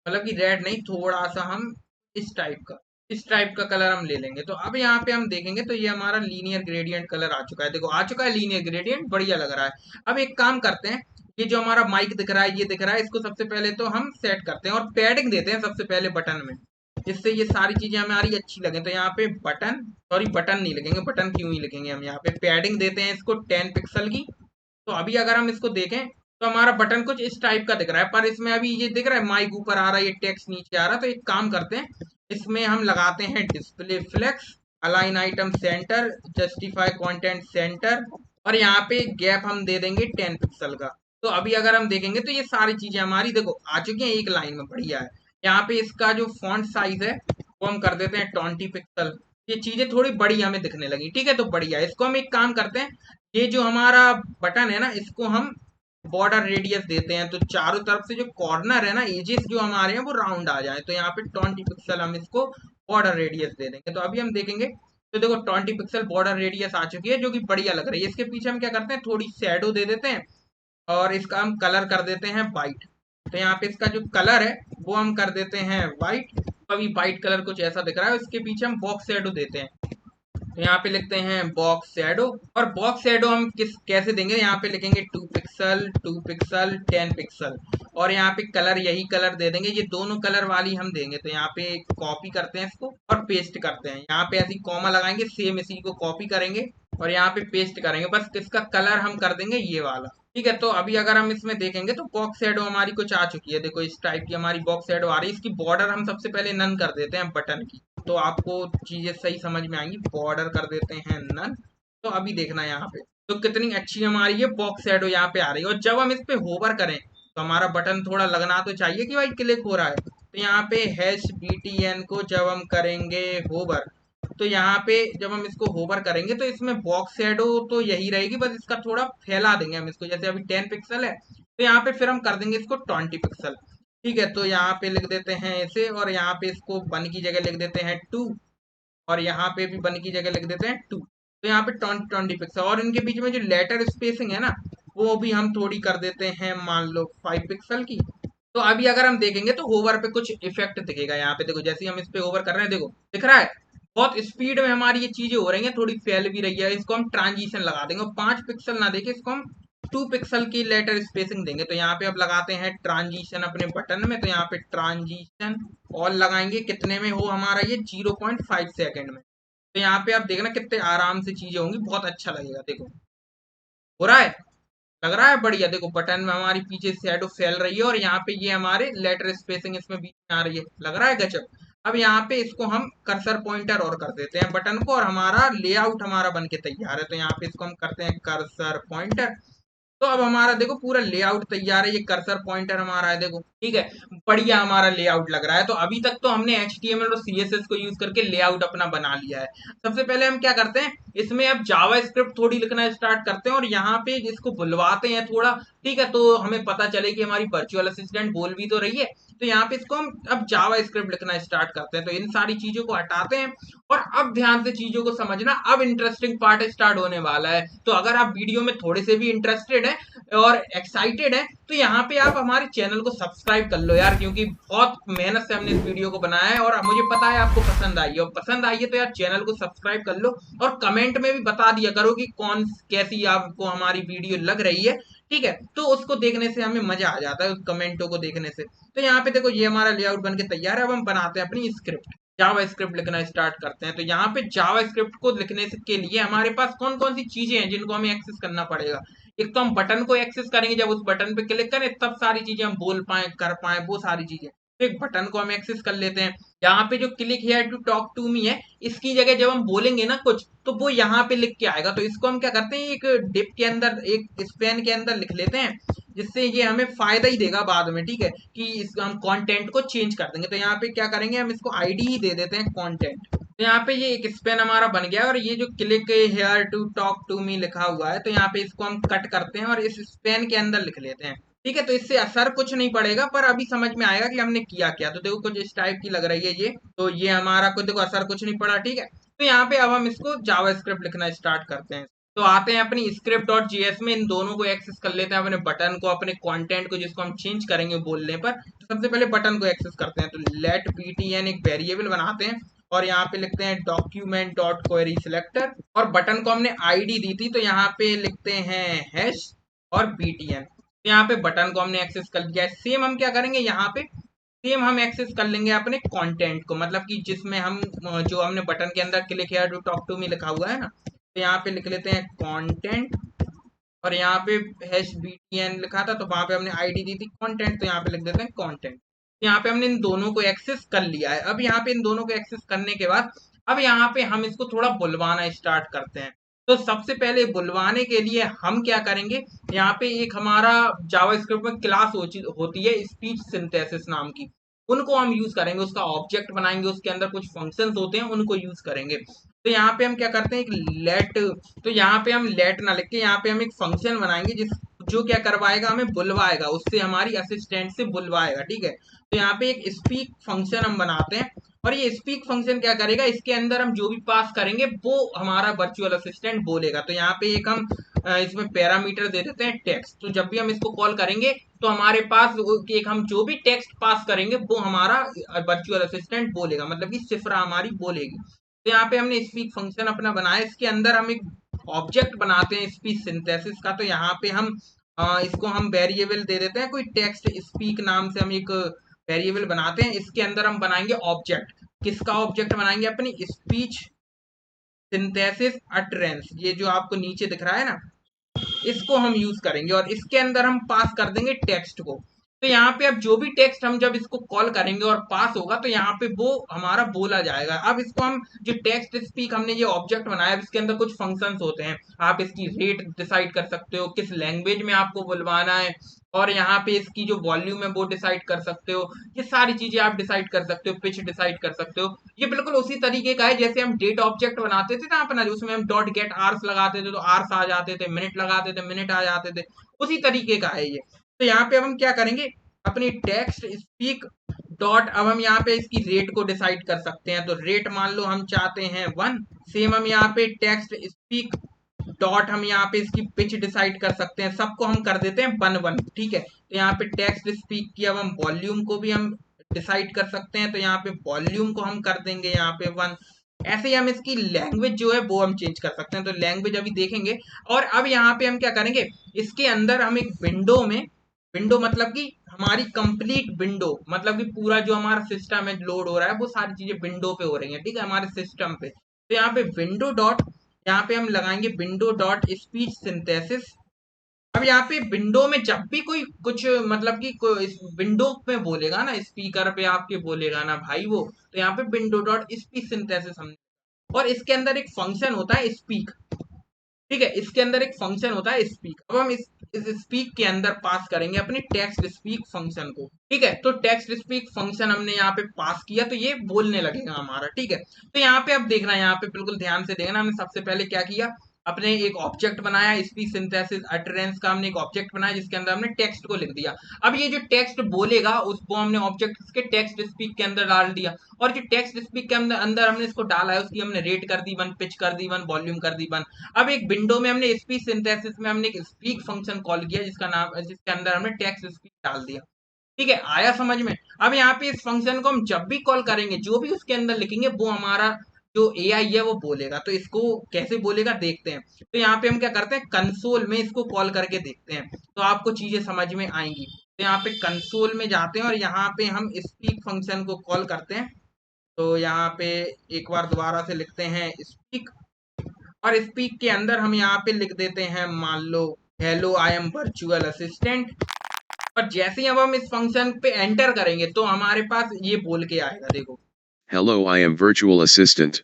मतलब कि रेड नहीं, थोड़ा सा हम इस टाइप का कलर हम ले लेंगे। तो अब यहाँ पे हम देखेंगे तो ये हमारा लीनियर ग्रेडियंट कलर आ चुका है। देखो आ चुका है लीनियर ग्रेडियंट, बढ़िया लग रहा है। अब एक काम करते हैं, ये जो हमारा माइक दिख रहा है, ये दिख रहा है, इसको सबसे पहले तो हम सेट करते हैं और पैडिंग देते हैं सबसे पहले बटन में, जिससे ये सारी चीजें हमारी अच्छी लगे। तो यहाँ पे बटन, सॉरी बटन नहीं लिखेंगे, बटन क्यों ही लिखेंगे, हम यहाँ पे पैडिंग देते हैं इसको 10 पिक्सल की। तो अभी अगर हम इसको देखें तो हमारा बटन कुछ इस टाइप का दिख रहा है, पर इसमें अभी ये दिख रहा है माइक ऊपर आ रहा है, ये टेक्स्ट नीचे आ रहा है। तो एक काम करते हैं, इसमें हम लगाते हैं display flex, align item centre, justify content centre, और यहाँ पे गैप हम दे देंगे 10 पिक्सल का। तो अभी अगर हम देखेंगे तो ये सारी चीजें हमारी देखो आ चुकी हैं एक लाइन में, बढ़िया है। यहाँ पे इसका जो फॉन्ट साइज है वो हम कर देते हैं 20 पिक्सल। ये चीजें थोड़ी बड़ी हमें दिखने लगी, ठीक है, तो बढ़िया है। इसको हम एक काम करते हैं, ये जो हमारा बटन है ना, इसको हम बॉर्डर रेडियस देते हैं। तो चारों तरफ से जो कॉर्नर है ना, एजेस जो हमारे हैं वो राउंड आ जाए। तो यहाँ पे 20 पिक्सल हम इसको बॉर्डर रेडियस दे देंगे। तो अभी हम देखेंगे तो देखो 20 पिक्सल बॉर्डर रेडियस आ चुकी है, जो कि बढ़िया लग रही है। इसके पीछे हम क्या करते हैं, थोड़ी शेडो दे देते हैं और इसका हम कलर कर देते हैं वाइट। तो यहाँ पे इसका जो कलर है वो हम कर देते हैं वाइट। अभी वाइट कलर कुछ ऐसा दिख रहा है, इसके पीछे हम बॉक्स शेडो देते हैं। तो यहाँ पे लिखते हैं बॉक्स शैडो, और बॉक्स शैडो हम कैसे देंगे, यहाँ पे लिखेंगे 2 पिक्सल 2 पिक्सल 10 पिक्सल, और यहाँ पे कलर यही कलर दे देंगे, ये दोनों कलर वाली हम देंगे। तो यहाँ पे कॉपी करते हैं इसको और पेस्ट करते हैं, यहाँ पे ऐसी कॉमा लगाएंगे, सेम इसी को कॉपी करेंगे और यहाँ पे पेस्ट करेंगे। बस इसका कलर हम कर देंगे ये वाला, ठीक है। तो अभी अगर हम इसमें देखेंगे तो बॉक्स शैडो हमारी कुछ आ चुकी है, देखो इस टाइप की हमारी बॉक्स शैडो आ रही है। इसकी बॉर्डर हम सबसे पहले नन कर देते हैं बटन की, तो आपको चीजें सही समझ में आएंगी। बॉर्डर कर देते हैं नन। तो अभी देखना यहाँ पे तो कितनी अच्छी हमारी ये बॉक्स शैडो यहाँ पे आ रही है। और जब हम इस पे होवर करें तो हमारा बटन थोड़ा लगना तो चाहिए कि भाई क्लिक हो रहा है। तो यहाँ पे #btn को जब हम करेंगे होवर, तो यहाँ पे जब हम इसको होवर करेंगे तो इसमें बॉक्स शैडो तो यही रहेगी, बस इसका थोड़ा फैला देंगे हम इसको। जैसे अभी 10 पिक्सल है तो यहाँ पे फिर हम कर देंगे इसको 20 पिक्सल, ठीक है। तो यहाँ पे लिख देते हैं इसे, और यहाँ पे इसको 1 की जगह लिख देते हैं 2, और यहाँ पे भी 1 की जगह लिख देते हैं 2। तो यहाँ पे 20 पिक्सल, और इनके बीच में जो लेटर स्पेसिंग है ना, वो भी हम थोड़ी कर देते हैं, मान लो 5 पिक्सल की। तो अभी अगर हम देखेंगे तो होवर पे कुछ इफेक्ट दिखेगा यहाँ पे, देखो जैसे ही हम इस पे होवर कर रहे हैं, देखो दिख रहा है बहुत स्पीड में हमारी ये चीजें हो रही हैं, थोड़ी फैल भी रही है। इसको हम ट्रांजिशन लगा देंगे, 5 पिक्सल ना देके इसको हम 2 पिक्सल की लेटर स्पेसिंग देंगे। तो यहाँ पे अब लगाते हैं ट्रांजिशन अपने बटन में, तो यहाँ पे ट्रांजिशन और लगाएंगे कितने में हो हमारा ये 0.5 सेकेंड में। तो यहाँ पे आप देखना कितने आराम से चीजें होंगी, बहुत अच्छा लगेगा। देखो हो रहा है, लग रहा है बढ़िया। देखो बटन में हमारी पीछे शैडो फैल रही है और यहाँ पे ये हमारे लेटर स्पेसिंग इसमें बीच में आ रही है, लग रहा है गजब। अब यहाँ पे इसको हम कर्सर पॉइंटर और कर देते हैं बटन को, और हमारा लेआउट हमारा बन के तैयार है। तो यहाँ पे इसको हम करते हैं कर्सर पॉइंटर। तो अब हमारा देखो पूरा लेआउट तैयार है, ये कर्सर पॉइंटर हमारा है, देखो ठीक है, बढ़िया हमारा लेआउट लग रहा है। तो अभी तक तो हमने HTML और CSS को यूज करके लेआउट अपना बना लिया है। सबसे पहले हम क्या करते हैं, इसमें अब जावा स्क्रिप्ट थोड़ी लिखना स्टार्ट करते हैं और यहाँ पे इसको बुलवाते हैं थोड़ा, ठीक है, तो हमें पता चले कि हमारी वर्चुअल असिस्टेंट बोल भी तो रही है। तो यहाँ पे इसको हम अब जावा स्क्रिप्ट लिखना स्टार्ट करते हैं। तो इन सारी चीजों को हटाते हैं और अब ध्यान से चीजों को समझना, अब इंटरेस्टिंग पार्ट स्टार्ट होने वाला है। तो अगर आप वीडियो में थोड़े से भी इंटरेस्टेड है और एक्साइटेड है तो यहाँ पे आप हमारे चैनल को सब्सक्राइब कर लो यार, क्योंकि बहुत मेहनत से हमने इस वीडियो को बनाया है और मुझे पता है आपको पसंद आई है। और पसंद आई है तो यार चैनल को सब्सक्राइब कर लो और कमेंट में भी बता दिया करो कि कौन कैसी आपको हमारी वीडियो लग रही है, ठीक है। तो उसको देखने से हमें मजा आ जाता है, उस कमेंटों को देखने से। तो यहाँ पे देखो ये हमारा लेआउट बन के तैयार है। अब हम बनाते हैं अपनी स्क्रिप्ट, जावा स्क्रिप्ट लिखना स्टार्ट करते हैं। तो यहाँ पे जावा स्क्रिप्ट को लिखने के लिए हमारे पास कौन कौन सी चीजें हैं जिनको हमें एक्सेस करना पड़ेगा। एक तो हम बटन को एक्सेस करेंगे, जब उस बटन पे क्लिक करें तब सारी चीजें हम बोल पाए कर पाए, वो सारी चीजें। तो एक बटन को हम एक्सेस कर लेते हैं। यहाँ पे जो click here to talk to me है, इसकी जगह जब हम बोलेंगे ना कुछ तो वो यहाँ पे लिख के आएगा। तो इसको हम क्या करते हैं, एक डिप के अंदर, एक स्पेन के अंदर लिख लेते हैं, जिससे ये हमें फायदा ही देगा बाद में, ठीक है, कि इस हम कंटेंट को चेंज कर देंगे। तो यहाँ पे क्या करेंगे, हम इसको आईडी ही दे देते हैं कंटेंट। तो यहाँ पे ये एक स्पेन हमारा बन गया और ये जो click here to talk to me लिखा हुआ है, तो यहाँ पे इसको हम कट करते हैं और इस स्पेन के अंदर लिख लेते हैं, ठीक है। तो इससे असर कुछ नहीं पड़ेगा, पर अभी समझ में आएगा कि हमने किया क्या। तो देखो कुछ इस टाइप की लग रही है ये, तो ये हमारा कुछ देखो असर कुछ नहीं पड़ा, ठीक है। तो यहाँ पे अब हम इसको जावा स्क्रिप्ट लिखना स्टार्ट करते हैं। तो आते हैं अपनी स्क्रिप्ट डॉट जीएस में, इन दोनों को एक्सेस कर लेते हैं, अपने बटन को, अपने कंटेंट को जिसको हम चेंज करेंगे बोलने पर। तो सबसे पहले बटन को एक्सेस करते हैं। तो लेट btn एक वेरिएबल बनाते हैं और यहाँ पे लिखते हैं डॉक्यूमेंट डॉट क्वेरी सिलेक्टर, और बटन को हमने आईडी दी थी तो यहाँ पे लिखते हैं हैश और btn। तो यहाँ पे बटन को हमने एक्सेस कर लिया है। सेम हम क्या करेंगे, यहाँ पे सेम हम एक्सेस कर लेंगे अपने कंटेंट को, मतलब कि जिसमें हम जो हमने बटन के अंदर click here to talk to me लिखा हुआ है ना, तो यहाँ पे लिख लेते हैं कंटेंट, और यहाँ पे हैश btn लिखा था तो वहां पे हमने आईडी दी थी कंटेंट, तो यहाँ पे लिख देते हैं कंटेंट। यहाँ पे हमने इन दोनों को एक्सेस कर लिया है। अब यहाँ पे इन दोनों को एक्सेस करने के बाद अब यहाँ पे हम इसको थोड़ा बुलवाना स्टार्ट करते हैं। तो सबसे पहले बुलवाने के लिए हम क्या करेंगे, यहाँ पे एक हमारा जावास्क्रिप्ट में क्लास होती है स्पीच सिंथेसिस नाम की, उनको हम यूज करेंगे, उसका ऑब्जेक्ट बनाएंगे, उसके अंदर कुछ फंक्शंस होते हैं उनको यूज करेंगे। तो यहाँ पे हम क्या करते हैं, एक लेट, तो यहाँ पे हम लेट ना लिख के यहाँ पे हम एक फंक्शन बनाएंगे जिस जो क्या करवाएगा, हमें बुलवाएगा, उससे हमारी असिस्टेंट से बुलवाएगा, ठीक है। तो यहाँ पे एक स्पीक फंक्शन हम बनाते हैं और ये स्पीक फंक्शन क्या करेगा, इसके अंदर हम जो भी पास करेंगे वो हमारा वर्चुअल असिस्टेंट बोलेगा। तो यहाँ पे एक हम इसमें पैरामीटर दे देते हैं टेक्स्ट। तो जब भी हम इसको कॉल करेंगे तो हमारे पास एक हम जो भी टेक्स्ट पास करेंगे वो हमारा वर्चुअल असिस्टेंट बोलेगा, मतलब कि सिफरा हमारी बोलेगी। तो यहाँ पे हमने स्पीक फंक्शन अपना बनाया, इसके अंदर हम एक ऑब्जेक्ट बनाते हैं स्पीच सिंथेसिस का। तो यहाँ पे हम इसको हम वेरिएबल दे देते हैं, कोई टेक्स्ट स्पीक नाम से हम एक वेरिएबल बनाते हैं। इसके अंदर हम बनाएंगे ऑब्जेक्ट, किसका ऑब्जेक्ट बनाएंगे, अपनी स्पीच सिंथेसिस अटरेंस, ये जो आपको नीचे दिख रहा है ना, इसको हम यूज करेंगे और इसके अंदर हम पास कर देंगे टेक्स्ट को। तो यहाँ पे अब जो भी टेक्स्ट हम जब इसको कॉल करेंगे और पास होगा तो यहाँ पे वो हमारा बोला जाएगा। अब इसको हम जो टेक्स्ट स्पीक हमने ये ऑब्जेक्ट बनाया, इसके अंदर कुछ फंक्शंस होते हैं, आप इसकी रेट डिसाइड कर सकते हो, किस लैंग्वेज में आपको बुलवाना है, और यहाँ पे इसकी जो वॉल्यूम है वो डिसाइड कर सकते हो। ये सारी चीजें आप डिसाइड कर सकते हो, पिच डिसाइड कर सकते हो। ये बिल्कुल उसी तरीके का है जैसे हम डेट ऑब्जेक्ट बनाते थे ना अपना, उसमें हम डॉट गेट आर्स लगाते थे तो आर्स आ जाते थे, मिनट लगाते थे मिनट आ जाते थे, उसी तरीके का है ये। तो यहाँ पे अब हम क्या करेंगे, अपनी टेक्स्ट स्पीक डॉट, अब हम यहाँ पे इसकी रेट को डिसाइड कर सकते हैं। तो रेट मान लो हम चाहते हैं 1। सेम हम यहाँ पे टेक्स्ट स्पीक डॉट हम यहाँ पे इसकी पिच डिसाइड कर सकते हैं, सबको हम कर देते हैं 1 1, ठीक है। तो यहाँ पे टेक्स्ट स्पीक की अब हम वॉल्यूम को भी हम डिसाइड कर सकते हैं, तो यहाँ पे वॉल्यूम को हम कर देंगे यहाँ पे 1। ऐसे ही हम इसकी लैंग्वेज जो है वो हम चेंज कर सकते हैं, तो लैंग्वेज अभी देखेंगे। और अब यहाँ पे हम क्या करेंगे, इसके अंदर हम एक विंडो में, विंडो मतलब कि हमारी कंप्लीट विंडो, मतलब कि पूरा जो हमारा सिस्टम है लोड हो रहा है वो सारी चीजें विंडो पे हो रही है, ठीक है, हमारे सिस्टम पे। तो यहाँ पे विंडो डॉट, यहाँ पे हम लगाएंगे विंडो डॉट स्पीच सिंथेसिस। अब यहाँ पे विंडो में जब भी कोई कुछ मतलब कि इस विंडो पे बोलेगा ना, स्पीकर पे आपके बोलेगा ना भाई वो, तो यहाँ पे विंडो डॉट स्पीच सिंथेसिस हम, और इसके अंदर एक फंक्शन होता है स्पीक, ठीक है, इसके अंदर एक फंक्शन होता है स्पीक। अब हम इस स्पीक के अंदर पास करेंगे अपने टेक्स्ट स्पीक फंक्शन को, ठीक है। तो टेक्स्ट स्पीक फंक्शन हमने यहाँ पे पास किया तो ये बोलने लगेगा हमारा, ठीक है। तो यहाँ पे अब देखना, यहाँ पे बिल्कुल ध्यान से देखना, हमने सबसे पहले क्या किया, अपने एक ऑब्जेक्ट बनाया, स्पीच सिंथेसिस अटरेंस का हमने एक ऑब्जेक्ट बनाया जिसके अंदर हमने टेक्स्ट को लिख दिया। अब ये जो टेक्स्ट बोलेगा उसको हमने ऑब्जेक्ट के टेक्स्ट स्पीक के अंदर डाल दिया, और जो टेक्स्ट स्पीक के अंदर अंदर हमने इसको डाला है उसकी हमने रेट कर दी 1, पिच कर दी 1, वॉल्यूम कर दी 1। अब एक विंडो में हमने स्पीच सिंथेसिस में हमने एक स्पीक फंक्शन कॉल किया जिसका नाम, जिसके अंदर हमने टेक्स्ट स्पीक डाल दिया, ठीक है, आया समझ में। अब यहाँ पे इस फंक्शन को हम जब भी कॉल करेंगे जो भी उसके अंदर लिखेंगे वो हमारा जो एआई है वो बोलेगा। तो इसको कैसे बोलेगा देखते हैं। तो यहाँ पे हम क्या करते हैं, कंसोल में इसको कॉल करके देखते हैं तो आपको चीजें समझ में आएंगी। तो यहाँ पे कंसोल में जाते हैं और यहाँ पे हम स्पीक फंक्शन को कॉल करते हैं। तो यहाँ पे एक बार दोबारा से लिखते हैं स्पीक, और स्पीक के अंदर हम यहाँ पे लिख देते हैं मान लो hello I am virtual assistant. और जैसे ही अब हम इस फंक्शन पे एंटर करेंगे तो हमारे पास ये बोल के आएगा, देखो Hello, I am virtual assistant.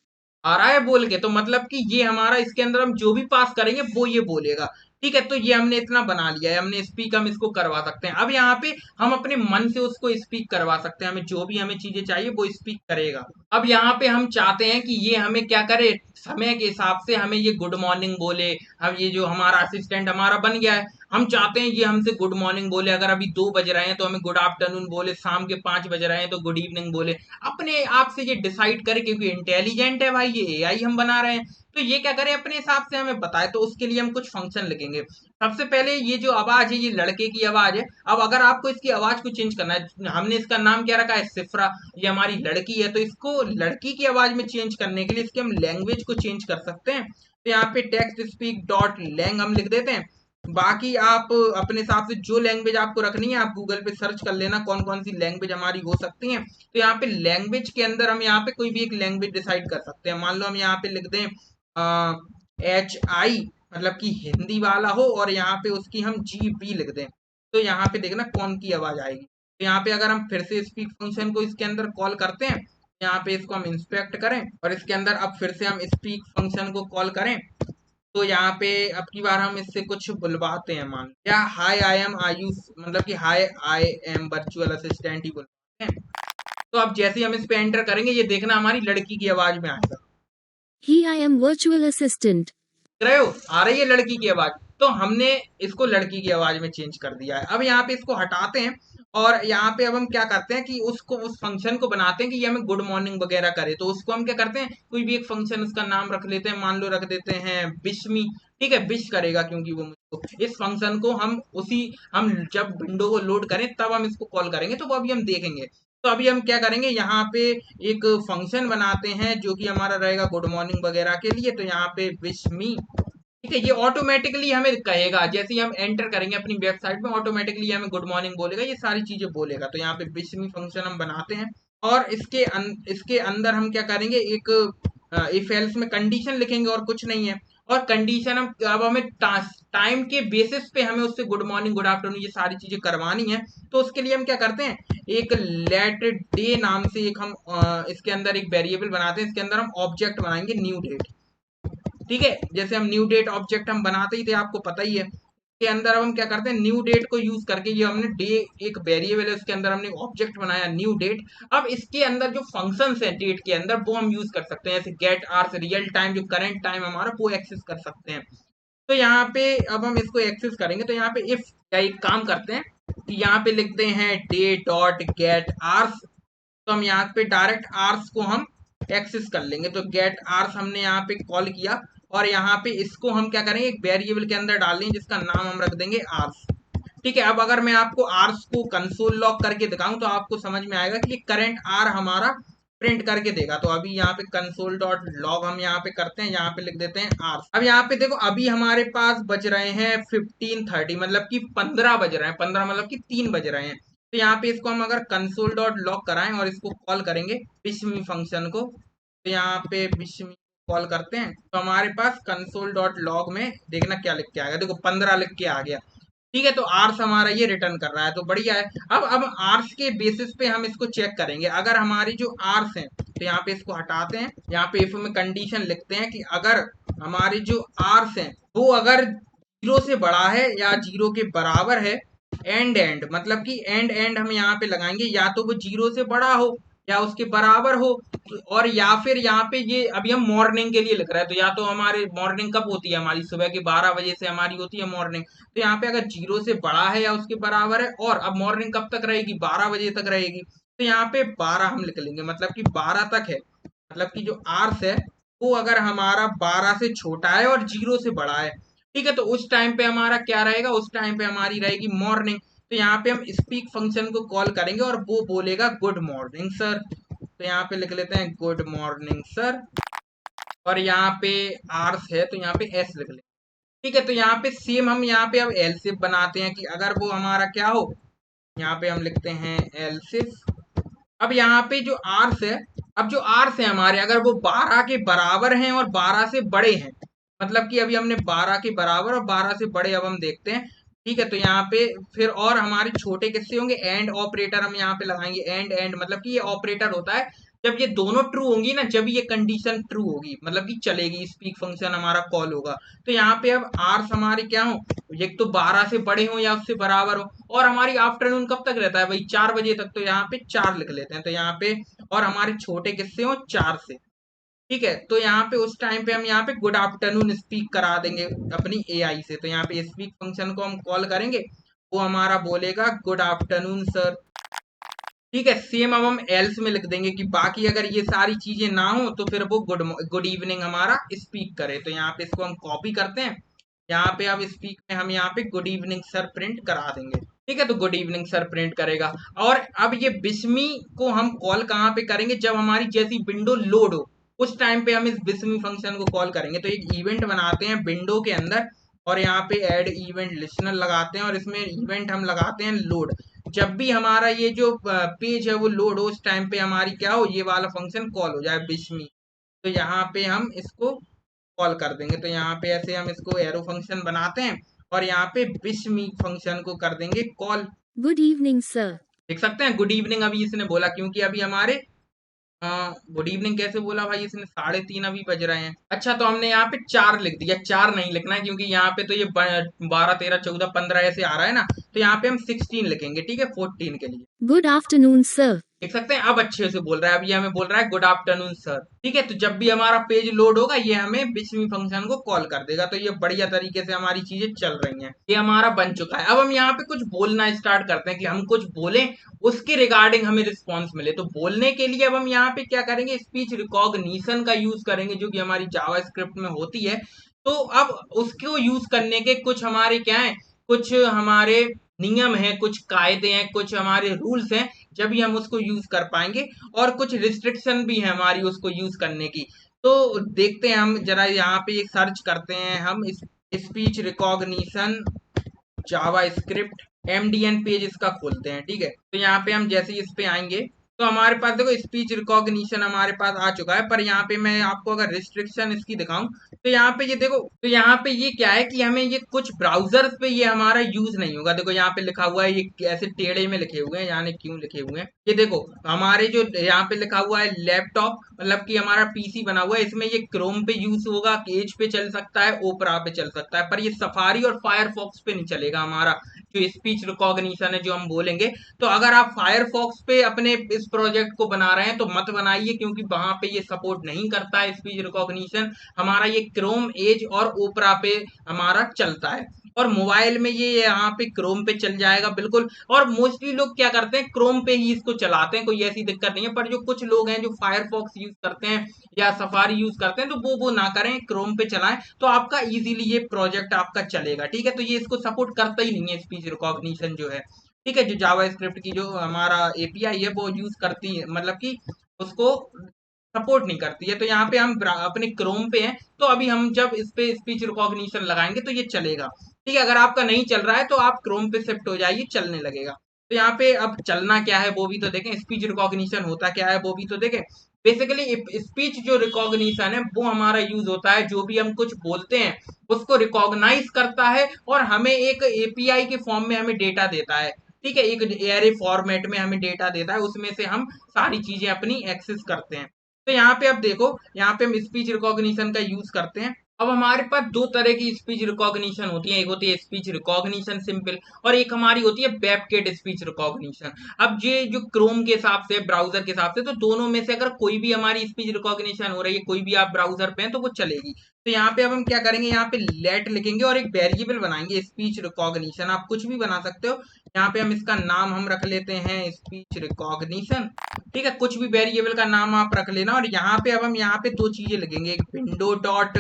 आ रहा है बोल के, तो मतलब कि ये हमारा इसके अंदर हम जो भी पास करेंगे वो ये बोलेगा, ठीक है। तो ये हमने इतना बना लिया है, हमने स्पीक हम इसको करवा सकते हैं। अब यहाँ पे हम अपने मन से उसको स्पीक करवा सकते हैं, हमें जो भी हमें चीजें चाहिए वो स्पीक करेगा। अब यहाँ पे हम चाहते हैं कि ये हमें क्या करे, समय के हिसाब से हमें ये गुड मॉर्निंग बोले। अब ये जो हमारा असिस्टेंट हमारा बन गया है, हम चाहते हैं ये हमसे गुड मॉर्निंग बोले, अगर अभी 2 बज रहे हैं तो हमें गुड आफ्टरनून बोले, शाम के 5 बज रहे हैं तो गुड इवनिंग बोले, अपने आप से ये डिसाइड करे, क्योंकि इंटेलिजेंट है भाई, ये एआई हम बना रहे हैं। तो ये क्या करे, अपने हिसाब से हमें बताए। तो उसके लिए हम कुछ फंक्शन लिखेंगे। सबसे पहले ये जो आवाज है ये लड़के की आवाज है। अब अगर आपको इसकी आवाज को चेंज करना है, हमने इसका नाम क्या रखा है, सिफ्रा, ये हमारी लड़की है, तो इसको लड़की की आवाज में चेंज करने के लिए इसके हम लैंग्वेज को चेंज कर सकते हैं। तो यहाँ पे टेक्स्ट स्पीक डॉट लैंग हम लिख देते हैं। बाकी आप अपने हिसाब से जो लैंग्वेज आपको रखनी है आप गूगल पे सर्च कर लेना कौन कौन सी लैंग्वेज हमारी हो सकती है। तो यहाँ पे लैंग्वेज के अंदर हम यहाँ पे कोई भी एक लैंग्वेज डिसाइड कर सकते हैं। मान लो हम यहाँ पे लिख दें HI, मतलब कि हिंदी वाला हो, और यहाँ पे उसकी हम GB लिख दें, तो यहाँ पे देखना कौन की आवाज आएगी। तो यहाँ पे अगर हम फिर से स्पीक फंक्शन को इसके अंदर कॉल करते हैं, यहाँ पे इसको हम इंस्पेक्ट करें और इसके अंदर अब फिर से हम स्पीक फंक्शन को कॉल करें, तो यहाँ पे अब की बार हम इससे कुछ बुलवाते हैं, मान या हाय आई एम आयुष, मतलब कि हाय आई एम वर्चुअल असिस्टेंट ही बुलवाते हैं। तो अब जैसे ही हम इस पे एंटर करेंगे ये देखना हमारी लड़की की आवाज में आएगा। He I am virtual assistant. रहे हो, आ रही है लड़की की आवाज। तो हमने इसको लड़की की आवाज में चेंज कर दिया है। अब यहाँ पे इसको हटाते हैं और यहाँ पे अब हम क्या करते हैं कि उसको उस फंक्शन को बनाते हैं कि ये हमें गुड मॉर्निंग वगैरह करे। तो उसको हम क्या करते हैं, कोई भी एक फंक्शन उसका नाम रख लेते हैं, मान लो रख देते हैं विश मी, ठीक है, विश करेगा क्योंकि वो मुझको। इस फंक्शन को हम हम जब विंडो को लोड करें तब हम इसको कॉल करेंगे, तो वो अभी हम देखेंगे। तो अभी हम क्या करेंगे, यहाँ पे एक फंक्शन बनाते हैं जो कि हमारा रहेगा गुड मॉर्निंग वगैरह के लिए। तो यहाँ पे विश मी, ठीक है, ये ऑटोमेटिकली हमें कहेगा, जैसे ही हम एंटर करेंगे अपनी वेबसाइट में ऑटोमेटिकली हमें गुड मॉर्निंग बोलेगा, ये सारी चीजें बोलेगा। तो यहाँ पे विश मी फंक्शन हम बनाते हैं और इसके अंदर हम क्या करेंगे, एक इफ एल्स में कंडीशन लिखेंगे और कुछ नहीं है। और कंडीशन हम अब हमें टाइम के बेसिस पे हमें उससे गुड मॉर्निंग गुड आफ्टरनून ये सारी चीजें करवानी है। तो उसके लिए हम क्या करते हैं, एक लेट डे नाम से एक हम इसके अंदर एक वेरिएबल बनाते हैं, इसके अंदर हम ऑब्जेक्ट बनाएंगे न्यू डेट, ठीक है। जैसे हम न्यू डेट ऑब्जेक्ट हम बनाते ही थे, आपको पता ही है। के अंदर अब हम क्या करते हैं, न्यू डेट को यूज करके, ये हमने डे एक वेरिएबल है उसके अंदर हमने ऑब्जेक्ट बनाया न्यू डेट। अब इसके अंदर जो फंक्शंस है डेट के अंदर वो हम यूज कर सकते हैं, जैसे गेट आवर्स, रियल टाइम जो करंट टाइम हमारा वो एक्सेस कर सकते हैं। तो यहाँ पे अब हम इसको एक्सेस करेंगे, तो यहाँ पे इफ का एक काम करते हैं कि यहाँ पे लिखते हैं डे डॉट गेट आवर्स। तो हम यहाँ पे डायरेक्ट आवर्स को हम एक्सेस कर लेंगे। तो गेट आवर्स हमने यहाँ पे कॉल किया, और यहाँ पे इसको हम क्या करेंगे, एक वेरिएबल के अंदर डाल देंगे जिसका नाम हम रख देंगे आर्स। ठीक है, अब अगर मैं आपको आर्स को कंसोल लॉग करके दिखाऊं तो आपको समझ में आएगा कि ये करंट आर हमारा प्रिंट करके देगा। तो अभी यहाँ पे कंसोल डॉट लॉग हम यहाँ पे करते हैं, यहाँ पे लिख देते हैं आर्स। अब यहाँ पे देखो अभी हमारे पास बज रहे हैं 15:30, मतलब कि 15 बज रहे हैं, 15 मतलब कि 3 बज रहे हैं। तो यहाँ पे इसको हम अगर कंसोल डॉट लॉग कराएं और इसको कॉल करेंगे बिस्मी फंक्शन को, तो यहाँ पे बिस्मी कॉल करते हैं तो हमारे पास कंसोल डॉट लॉग में देखना क्या लिख के आएगा, देखो 15 लिख के आ गया। ठीक है, तो आर्स हमारा ये रिटर्न कर रहा है, तो बढ़िया है। अब आर्स के बेसिस पे हम इसको चेक करेंगे। अगर हमारी जो आर्स हैं तो यहाँ पे इसको हटाते हैं, यहाँ पे इफ में कंडीशन लिखते हैं कि अगर हमारी जो आर्स हैं वो अगर 0 से बड़ा है या 0 के बराबर है, एंड मतलब कि एंड हम यहाँ पे लगाएंगे, या तो वो 0 से बड़ा हो या उसके बराबर हो, और या फिर यहाँ पे ये अभी हम मॉर्निंग के लिए लिख रहे हैं, तो या तो हमारे मॉर्निंग कब होती है, हमारी सुबह के 12 बजे से हमारी होती है मॉर्निंग। तो यहाँ पे अगर 0 से बड़ा है या उसके बराबर है, और अब मॉर्निंग कब तक रहेगी, 12 बजे तक रहेगी, तो यहाँ पे 12 हम लिख लेंगे, मतलब कि 12 तक है। मतलब कि जो आर्स है वो अगर हमारा 12 से छोटा है और 0 से बड़ा है, ठीक है, तो उस टाइम पे हमारा क्या रहेगा, उस टाइम पे हमारी रहेगी मॉर्निंग। तो यहाँ पे हम स्पीक फंक्शन को कॉल करेंगे और वो बोलेगा गुड मॉर्निंग सर। तो यहाँ पे लिख लेते हैं गुड मॉर्निंग सर, और यहाँ पे आर्स है तो यहाँ पे एस लिख लेते हैं। ठीक है, तो यहाँ पे सेम हम यहाँ पे अब एलसिफ बनाते हैं कि अगर वो हमारा क्या हो, यहाँ पे हम लिखते हैं एलसिफ। अब यहाँ पे जो आर्स है, अब जो आर्स है हमारे अगर वो 12 के बराबर हैं और 12 से बड़े हैं, मतलब कि अभी हमने 12 के बराबर और 12 से बड़े अब हम देखते हैं। ठीक है, तो यहाँ पे फिर और हमारे छोटे किससे होंगे, एंड ऑपरेटर हम यहाँ पे लगाएंगे, एंड मतलब कि ये ऑपरेटर होता है जब ये दोनों ट्रू होंगी ना, जब ये कंडीशन ट्रू होगी मतलब कि चलेगी, स्पीक फंक्शन हमारा कॉल होगा। तो यहाँ पे अब आर्स हमारे क्या हो, एक तो 12 से बड़े हो या उससे बराबर हो, और हमारी आफ्टरनून कब तक रहता है भाई, 4 बजे तक, तो यहाँ पे 4 लिख लेते हैं। तो यहाँ पे और हमारे छोटे किससे हो, 4 से। ठीक है, तो यहाँ पे उस टाइम पे हम यहाँ पे गुड आफ्टरनून स्पीक करा देंगे अपनी एआई से। तो यहाँ पे स्पीक फंक्शन को हम कॉल करेंगे, वो हमारा बोलेगा गुड आफ्टरनून सर। ठीक है, सेम अब हम एल्स में लिख देंगे कि बाकी अगर ये सारी चीजें ना हो तो फिर वो गुड इवनिंग हमारा स्पीक करे। तो यहाँ पे इसको हम कॉपी करते हैं, यहाँ पे अब स्पीक में हम यहाँ पे गुड इवनिंग सर प्रिंट करा देंगे। ठीक है, तो गुड इवनिंग सर प्रिंट करेगा। और अब ये बिस्मी को हम कॉल कहाँ पे करेंगे, जब हमारी जैसी विंडो लोड हो उस टाइम पे हम इस बिस्मी फंक्शन को कॉल करेंगे। तो एक इवेंट बनाते हैं विंडो के अंदर, और यहाँ पे ऐड इवेंट लिस्नर लगाते हैं, और इसमें इवेंट हम लगाते हैं लोड। जब भी हमारा ये जो पेज है वो लोड हो उस टाइम पे हमारी क्या हो, ये वाला फंक्शन कॉल हो जाए बिस्मी। तो यहाँ पे हम इसको कॉल कर देंगे। तो यहाँ पे ऐसे हम इसको एरो फंक्शन बनाते हैं और यहाँ पे बिस्मी फंक्शन को कर देंगे कॉल। Good evening, sir. देख सकते हैं गुड इवनिंग अभी इसने बोला, क्योंकि अभी हमारे गुड इवनिंग कैसे बोला भाई इसने, 3:30 अभी बज रहे हैं। अच्छा, तो हमने यहाँ पे 4 लिख दिया, 4 नहीं लिखना है क्योंकि यहाँ पे तो ये 12 13 14 15 ऐसे आ रहा है ना, तो यहाँ पे हम 16 लिखेंगे। ठीक है, 14 के लिए। Good afternoon, sir. देख सकते हैं अब अच्छे से बोल रहा है, अब ये हमें बोल रहा है गुड आफ्टरनून सर। ठीक है, तो जब भी हमारा पेज लोड होगा ये हमें बिस्मी फंक्शन को कॉल कर देगा। तो ये बढ़िया तरीके से हमारी चीजें चल रही हैं, ये हमारा बन चुका है। अब हम यहाँ पे कुछ बोलना स्टार्ट करते हैं कि हम कुछ बोलें उसके रिगार्डिंग हमें रिस्पॉन्स मिले। तो बोलने के लिए अब हम यहाँ पे क्या करेंगे, स्पीच रिकॉग्निशन का यूज करेंगे जो कि हमारी जावा स्क्रिप्ट में होती है। तो अब उसको यूज करने के कुछ हमारे क्या है, कुछ हमारे नियम हैं, कुछ कायदे हैं, कुछ हमारे रूल्स हैं, जब भी हम उसको यूज कर पाएंगे, और कुछ रिस्ट्रिक्शन भी है हमारी उसको यूज करने की। तो देखते हैं हम जरा, यहाँ पे एक सर्च करते हैं हम स्पीच रिकॉग्निशन जावा स्क्रिप्ट MDN पेज इसका खोलते हैं। ठीक है, तो यहाँ पे हम जैसे ही इस पे आएंगे तो हमारे पास देखो स्पीच रिकॉग्निशन हमारे पास आ चुका है। पर यहाँ पे मैं आपको अगर रिस्ट्रिक्शन इसकी दिखाऊं तो यहाँ पे ये देखो, तो यहाँ पे ये क्या है कि हमें ये कुछ ब्राउजर्स पे ये हमारा यूज नहीं होगा। देखो यहाँ पे लिखा हुआ है, ये ऐसे टेढ़े में लिखे हुए हैं, यानी क्यों लिखे हुए हैं, ये देखो हमारे जो यहाँ पे लिखा हुआ है लैपटॉप, मतलब कि हमारा PC बना हुआ है, इसमें ये क्रोम पे यूज होगा, एज पे चल सकता है, ओपरा पे चल सकता है, पर ये सफारी और फायरफॉक्स पे नहीं चलेगा हमारा। जो स्पीच रिकॉग्निशन है जो हम बोलेंगे। तो अगर आप फायरफॉक्स पे अपने इस प्रोजेक्ट को बना रहे हैं तो मत बनाइए, क्योंकि वहां पे ये सपोर्ट नहीं करता है स्पीच रिकॉग्निशन। हमारा ये क्रोम, एज और ओपरा पे हमारा चलता है, और मोबाइल में ये यहाँ पे क्रोम पे चल जाएगा बिल्कुल। और मोस्टली लोग क्या करते हैं, क्रोम पे ही इसको चलाते हैं, कोई ऐसी दिक्कत नहीं है। पर जो कुछ लोग हैं जो फायरफॉक्स यूज करते हैं या सफारी यूज करते हैं, तो वो ना करें, क्रोम पे चलाएं, तो आपका इजीली ये प्रोजेक्ट आपका चलेगा। ठीक है, तो ये इसको सपोर्ट करता ही नहीं है स्पीच रिकॉग्निशन जो है। ठीक है, जो जावा स्क्रिप्ट की जो हमारा एपीआई है वो यूज करती है, मतलब कि उसको सपोर्ट नहीं करती है। तो यहाँ पे हम अपने क्रोम पे हैं, तो अभी हम जब इस पे स्पीच रिकॉग्निशन लगाएंगे तो ये चलेगा। ठीक है, अगर आपका नहीं चल रहा है तो आप क्रोम पे शिफ्ट हो जाइए, चलने लगेगा। तो यहाँ पे अब चलना क्या है वो भी तो देखें, स्पीच रिकॉग्निशन होता क्या है वो भी तो देखें। बेसिकली स्पीच जो रिकॉग्निशन है वो हमारा यूज होता है, जो भी हम कुछ बोलते हैं उसको रिकॉग्नाइज करता है और हमें एक एपीआई के फॉर्म में हमें डेटा देता है। ठीक है, एक एरे फॉर्मेट में हमें डेटा देता है, उसमें से हम सारी चीजें अपनी एक्सेस करते हैं। तो यहाँ पे अब देखो, यहाँ पे हम स्पीच रिकॉग्निशन का यूज करते हैं। अब हमारे पास दो तरह की स्पीच रिकॉग्निशन होती है, एक होती है स्पीच रिकॉग्निशन सिंपल, और एक हमारी होती है वेबकिट स्पीच रिकॉग्निशन। अब ये जो क्रोम के हिसाब से, ब्राउजर के हिसाब से, तो दोनों में से अगर कोई भी हमारी स्पीच रिकॉग्निशन हो रही है, कोई भी आप ब्राउजर पे हैं तो वो चलेगी। तो यहाँ पे अब हम क्या करेंगे, यहाँ पे लेट लिखेंगे और एक वेरिएबल बनाएंगे स्पीच रिकॉग्निशन। आप कुछ भी बना सकते हो। यहाँ पे हम इसका नाम हम रख लेते हैं स्पीच रिकॉग्निशन। ठीक है, कुछ भी वेरिएबल का नाम आप रख लेना। और यहाँ पे अब हम यहाँ पे दो चीजें लिखेंगे, एक विंडो डॉट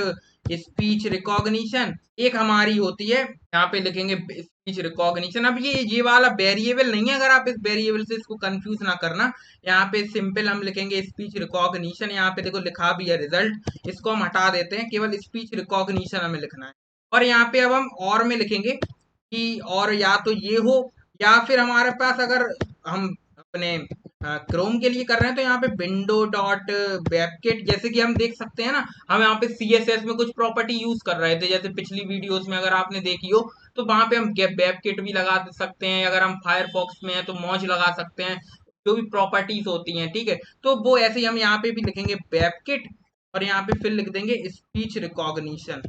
स्पीच रिकॉग्निशन, एक हमारी होती है यहाँ पे लिखेंगे स्पीच रिकॉग्निशन। अब ये वाला वेरिएबल नहीं है, अगर आप इस वेरिएबल से इसको कंफ्यूज ना करना। यहाँ पे सिंपल हम लिखेंगे स्पीच रिकॉग्निशन। यहाँ पे देखो लिखा भी है रिजल्ट, इसको हम हटा देते हैं, केवल स्पीच रिकॉग्निशन हमें लिखना है। और यहाँ पे अब हम और में लिखेंगे कि और या तो ये हो, या फिर हमारे पास अगर हम अपने क्रोम के लिए कर रहे हैं तो यहाँ पे विंडो डॉट वेबकिट, जैसे कि हम देख सकते हैं ना, हम यहाँ पे सीएसएस में कुछ प्रॉपर्टी यूज कर रहे थे, जैसे पिछली वीडियोस में अगर आपने देखी हो, तो वहां पे हम वेबकिट भी लगा सकते हैं। अगर हम फायरफॉक्स में हैं तो मौज लगा सकते हैं, जो भी प्रॉपर्टीज होती हैं। ठीक है, तो वो ऐसे ही हम यहाँ पे भी लिखेंगे वेबकिट, और यहाँ पे फिर लिख देंगे स्पीच रिकॉग्निशन।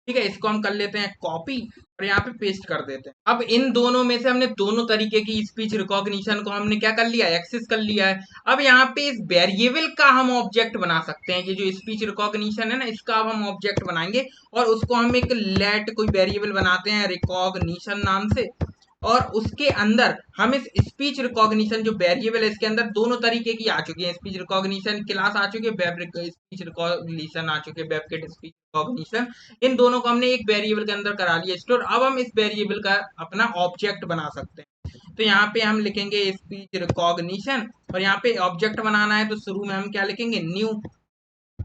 ठीक है, इसको हम कर लेते हैं कॉपी और यहाँ पे पेस्ट कर देते हैं। अब इन दोनों में से हमने दोनों तरीके की स्पीच रिकॉग्निशन को हमने क्या कर लिया, एक्सेस कर लिया है। अब यहाँ पे इस वेरिएबल का हम ऑब्जेक्ट बना सकते हैं, ये जो स्पीच रिकॉग्निशन है ना, इसका अब हम ऑब्जेक्ट बनाएंगे और उसको हम एक लेट कोई वेरिएबल बनाते हैं रिकॉग्निशन नाम से। और उसके अंदर हम इस स्पीच रिकॉग्निशन जो वेरिएबल है, इसके अंदर दोनों तरीके की आ चुकी है, स्पीच रिकॉग्निशन क्लास आ चुकी है, वेब स्पीच रिकॉग्निशन आ चुके हैं, वेबकिट स्पीच रिकॉग्निशन। इन दोनों को हमने एक वेरिएबल के अंदर करा लिया स्टोर। अब हम इस वेरिएबल का अपना ऑब्जेक्ट बना सकते हैं। तो यहाँ पे हम लिखेंगे स्पीच रिकॉग्निशन, और यहाँ पे ऑब्जेक्ट बनाना है तो शुरू में हम क्या लिखेंगे, न्यू।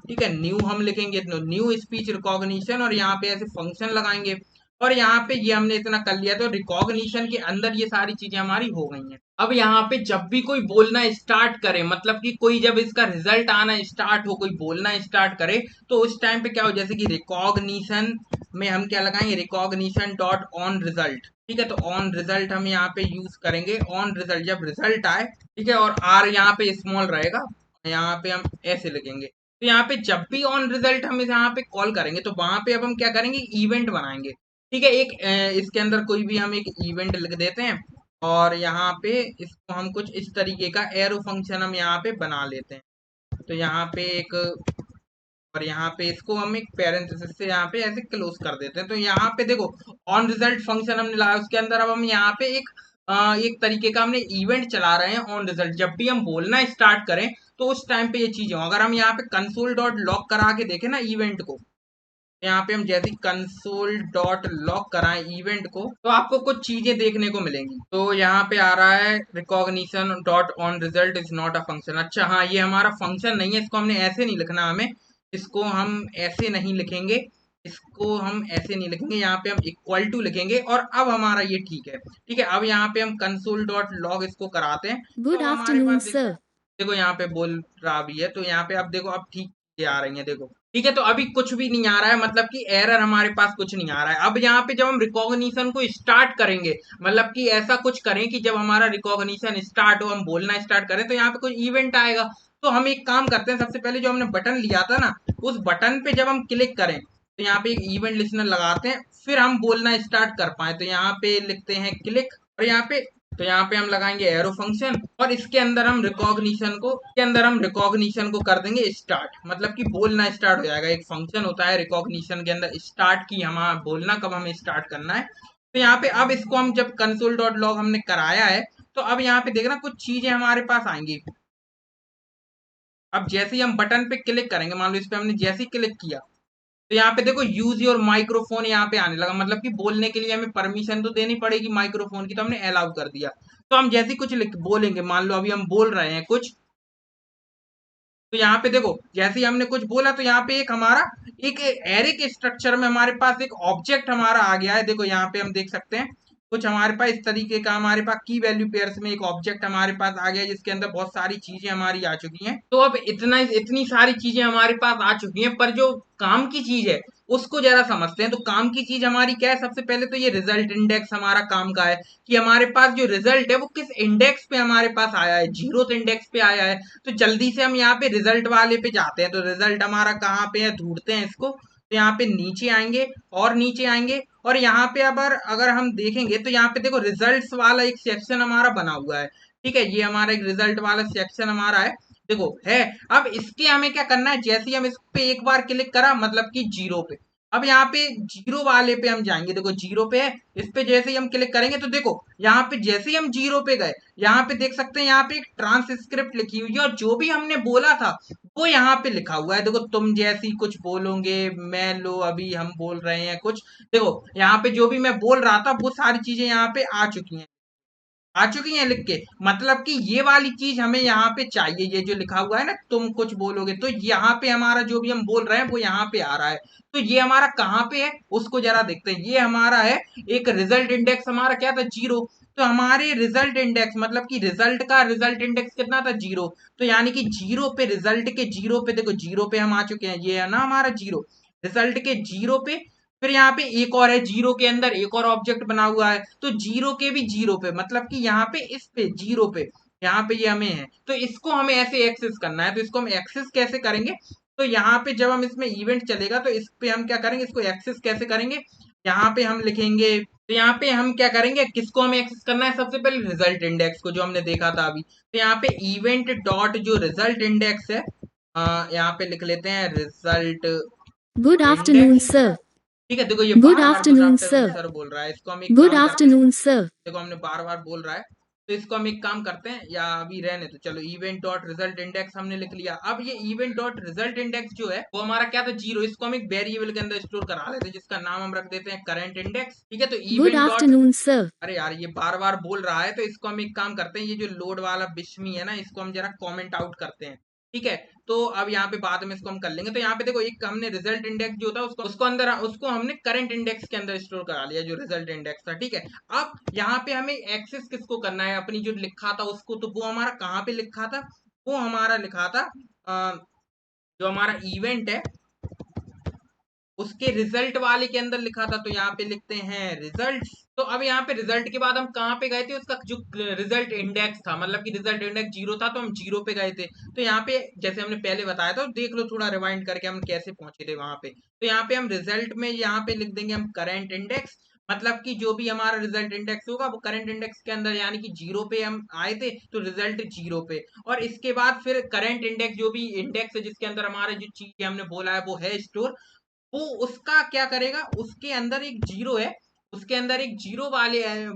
ठीक है, न्यू हम लिखेंगे, तो न्यू स्पीच रिकॉग्निशन, और यहाँ पे ऐसे फंक्शन लगाएंगे। और यहाँ पे ये हमने इतना कर लिया, तो रिकॉग्निशन के अंदर ये सारी चीजें हमारी हो गई हैं। अब यहाँ पे जब भी कोई बोलना स्टार्ट करे, मतलब कि कोई जब इसका रिजल्ट आना स्टार्ट हो, कोई बोलना स्टार्ट करे, तो उस टाइम पे क्या हो, जैसे कि रिकॉग्निशन में हम क्या लगाएंगे, रिकॉग्निशन डॉट ऑन रिजल्ट। ठीक है, तो ऑन रिजल्ट हम यहाँ पे यूज करेंगे, ऑन रिजल्ट जब रिजल्ट आए। ठीक है, और आर यहाँ पे स्मॉल रहेगा, यहाँ पे हम ऐसे लिखेंगे। तो यहाँ पे जब भी ऑन रिजल्ट हम यहाँ पे कॉल करेंगे तो वहां पे अब हम क्या करेंगे, इवेंट बनाएंगे। ठीक है, एक इसके अंदर कोई भी हम एक इवेंट लिख देते हैं, और यहाँ पे इसको हम कुछ इस तरीके का एरो फंक्शन हम यहाँ पे बना लेते हैं। तो यहाँ पे एक, और यहाँ पे इसको हम एक पैरेंथेसिस से यहाँ पे ऐसे क्लोज कर देते हैं। तो यहाँ पे देखो ऑन रिजल्ट फंक्शन हमने लगाया, उसके अंदर अब हम यहाँ पे एक तरीके का हमने इवेंट चला रहे हैं ऑन रिजल्ट। जब भी हम बोलना स्टार्ट करें तो उस टाइम पे ये चीजें हो। अगर हम यहाँ पे कंसोल डॉट लॉग करा के देखें ना इवेंट को, यहाँ पे हम जैसे कंसोल डॉट लॉग कराएं इवेंट को, तो आपको कुछ चीजें देखने को मिलेंगी। तो यहाँ पे आ रहा है recognition dot on result is not a function. अच्छा हाँ, ये हमारा फंक्शन नहीं है, इसको हमने ऐसे नहीं लिखना, हमें इसको हम ऐसे नहीं लिखेंगे, इसको हम ऐसे नहीं लिखेंगे, यहाँ पे हम इक्वल टू लिखेंगे, और अब हमारा ये ठीक है। ठीक है, अब यहाँ पे हम कंसोल डॉट लॉग इसको कराते हैं। तो Good अब हमारे afternoon, पास sir. देखो यहाँ पे बोल रहा भी है, तो यहाँ पे अब देखो अब ठीक ये आ रही है, देखो ठीक है। तो अभी कुछ भी नहीं आ रहा है, मतलब कि एरर हमारे पास कुछ नहीं आ रहा है। अब यहाँ पे जब हम रिकॉग्निशन को स्टार्ट करेंगे, मतलब कि ऐसा कुछ करें कि जब हमारा रिकॉग्निशन स्टार्ट हो, हम बोलना स्टार्ट करें, तो यहाँ पे कोई इवेंट आएगा। तो हम एक काम करते हैं, सबसे पहले जो हमने बटन लिया था ना, उस बटन पे जब हम क्लिक करें तो यहाँ पे एक इवेंट लिसनर लगाते हैं, फिर हम बोलना स्टार्ट कर पाए। तो यहाँ पे लिखते हैं क्लिक, और यहाँ पे तो यहाँ पे हम लगाएंगे एरो फंक्शन, और इसके अंदर हम रिकॉग्निशन को कर देंगे स्टार्ट, मतलब कि बोलना स्टार्ट हो जाएगा। एक फंक्शन होता है रिकॉग्निशन के अंदर स्टार्ट की, हम बोलना कब हमें स्टार्ट करना है। तो यहाँ पे अब इसको हम जब कंसोल डॉट लॉग हमने कराया है, तो अब यहाँ पे देखना कुछ चीजें हमारे पास आएंगी। अब जैसे ही हम बटन पे क्लिक करेंगे, मान लो इस पे हमने जैसे ही क्लिक किया, तो यहाँ पे देखो यूज योर माइक्रोफोन यहाँ पे आने लगा, मतलब कि बोलने के लिए हमें परमिशन तो देनी पड़ेगी माइक्रोफोन की, तो हमने अलाउ कर दिया। तो हम जैसे ही कुछ बोलेंगे, मान लो अभी हम बोल रहे हैं कुछ, तो यहाँ पे देखो जैसे ही हमने कुछ बोला, तो यहाँ पे एक हमारा एक एरे के स्ट्रक्चर में हमारे पास एक ऑब्जेक्ट हमारा आ गया है। देखो यहाँ पे हम देख सकते हैं कुछ हमारे पास इस तरीके का, हमारे पास की वैल्यू पेयर्स में एक ऑब्जेक्ट हमारे पास आ गया है, जिसके अंदर बहुत सारी चीजें हमारी आ चुकी हैं। तो अब इतनी सारी चीजें हमारे पास आ चुकी हैं, पर जो काम की चीज है उसको जरा समझते हैं। तो काम की चीज हमारी क्या है? सबसे पहले तो ये रिजल्ट इंडेक्स हमारा काम का है, कि हमारे पास जो रिजल्ट है वो किस इंडेक्स पे हमारे पास आया है, 0th इंडेक्स पे आया है। तो जल्दी से हम यहाँ पे रिजल्ट वाले पे जाते हैं। तो रिजल्ट हमारा कहाँ पे है, ढूंढते हैं इसको। तो यहाँ पे नीचे आएंगे और नीचे आएंगे, और यहाँ पे अगर हम देखेंगे, तो यहाँ पे देखो रिजल्ट्स वाला एक सेक्शन हमारा बना हुआ है। ठीक है, ये हमारा एक रिजल्ट वाला सेक्शन हमारा है, देखो है। अब इसके हमें क्या करना है, जैसे ही हम इस पे एक बार क्लिक करा, मतलब कि 0 पे, अब यहाँ पे 0 वाले पे हम जाएंगे। देखो 0 पे है, इस पे जैसे ही हम क्लिक करेंगे, तो देखो यहाँ पे जैसे ही हम 0 पे गए, यहाँ पे देख सकते हैं यहाँ पे एक ट्रांसक्रिप्ट लिखी हुई है, और जो भी हमने बोला था वो यहाँ पे लिखा हुआ है। देखो तुम जैसी कुछ बोलोगे, मैं लो अभी हम बोल रहे हैं कुछ, देखो यहाँ पे जो भी मैं बोल रहा था वो सारी चीजें यहाँ पे आ चुकी हैं लिख के। मतलब कि ये वाली चीज हमें यहाँ पे चाहिए, ये जो लिखा हुआ है ना तुम कुछ बोलोगे, तो यहाँ पे हमारा जो भी हम बोल रहे हैं वो यहाँ पे आ रहा है। तो ये हमारा कहाँ पे है उसको जरा देखते हैं। ये हमारा है एक रिजल्ट इंडेक्स, हमारा क्या था, 0। तो हमारे रिजल्ट इंडेक्स, मतलब कि रिजल्ट इंडेक्स कितना था, 0। तो यानी कि 0 पे, रिजल्ट के 0 पे, देखो 0 पे हम आ चुके हैं, ये है ना हमारा 0, रिजल्ट के 0 पे। फिर यहाँ पे एक और है, 0 के अंदर एक और ऑब्जेक्ट बना हुआ है, तो 0 के भी 0 पे, मतलब कि यहाँ पे इस पे 0 पे, यहाँ पे ये हमें है। तो इसको हमें ऐसे एक्सेस करना है। तो इसको हम एक्सेस कैसे करेंगे, तो यहाँ पे जब हम इसमें इवेंट चलेगा, तो इस पे हम क्या करेंगे, इसको एक्सेस कैसे करेंगे, यहाँ पे हम लिखेंगे। तो यहाँ पे हम क्या करेंगे, किसको हमें एक्सेस करना है, सबसे पहले रिजल्ट इंडेक्स को, जो हमने देखा था अभी। तो यहाँ पे इवेंट डॉट जो रिजल्ट इंडेक्स है, यहाँ पे लिख लेते हैं result Good afternoon, index. sir. ठीक है, देखो ये Good बार बार good afternoon, afternoon sir. Sir बोल रहा है, इसको हम एक Good काम करते हैं। afternoon, sir. देखो हमने बार बार बोल रहा है, तो इसको हम एक काम करते हैं, या अभी रहने तो चलो, इवेंट डॉट रिजल्ट इंडेक्स हमने लिख लिया। अब ये इवेंट डॉट रिजल्ट इंडेक्स जो है वो हमारा क्या था, 0। इसको हम एक वेरिएबल के अंदर स्टोर करा लेते हैं, जिसका नाम हम रख देते हैं करंट इंडेक्स। ठीक है, तो Good event dot, afternoon, sir. अरे यार ये बार बार बोल रहा है, तो इसको हम एक काम करते हैं, ये जो लोड वाला बिस्मी है ना, इसको हम जरा कमेंट आउट करते हैं। ठीक है, तो अब यहाँ पे बाद में इसको हम कर लेंगे। तो यहाँ पे देखो एक हमने रिजल्ट इंडेक्स जो था उसको हमने करंट इंडेक्स के अंदर स्टोर करा लिया, जो रिजल्ट इंडेक्स था। ठीक है, अब यहाँ पे हमें एक्सेस किसको करना है, अपनी जो लिखा था उसको। तो वो हमारा कहाँ पे लिखा था, वो हमारा लिखा था जो हमारा इवेंट है उसके रिजल्ट वाले के अंदर लिखा था। तो यहाँ पे लिखते हैं रिजल्ट। तो अब यहाँ पे रिजल्ट के बाद हम कहाँ पे गए थे, उसका जो रिजल्ट इंडेक्स था, मतलब कि रिजल्ट इंडेक्स 0 था, तो हम 0 पे गए थे। तो यहाँ पे जैसे हमने पहले बताया था, देख लो थोड़ा रिवाइंड करके हम कैसे पहुंचे थे वहां पे। तो यहाँ पे हम रिजल्ट में यहाँ पे लिख देंगे हम करंट इंडेक्स, मतलब कि जो भी हमारा रिजल्ट इंडेक्स होगा वो करंट इंडेक्स के अंदर, यानी कि 0 पे हम आए थे, तो रिजल्ट 0 पे। और इसके बाद फिर करंट इंडेक्स, जो भी इंडेक्स है जिसके अंदर हमारे जो चीज हमने बोला है वो है स्टोर, वो उसका क्या करेगा, उसके अंदर एक 0 है, उसके अंदर एक 0 वाले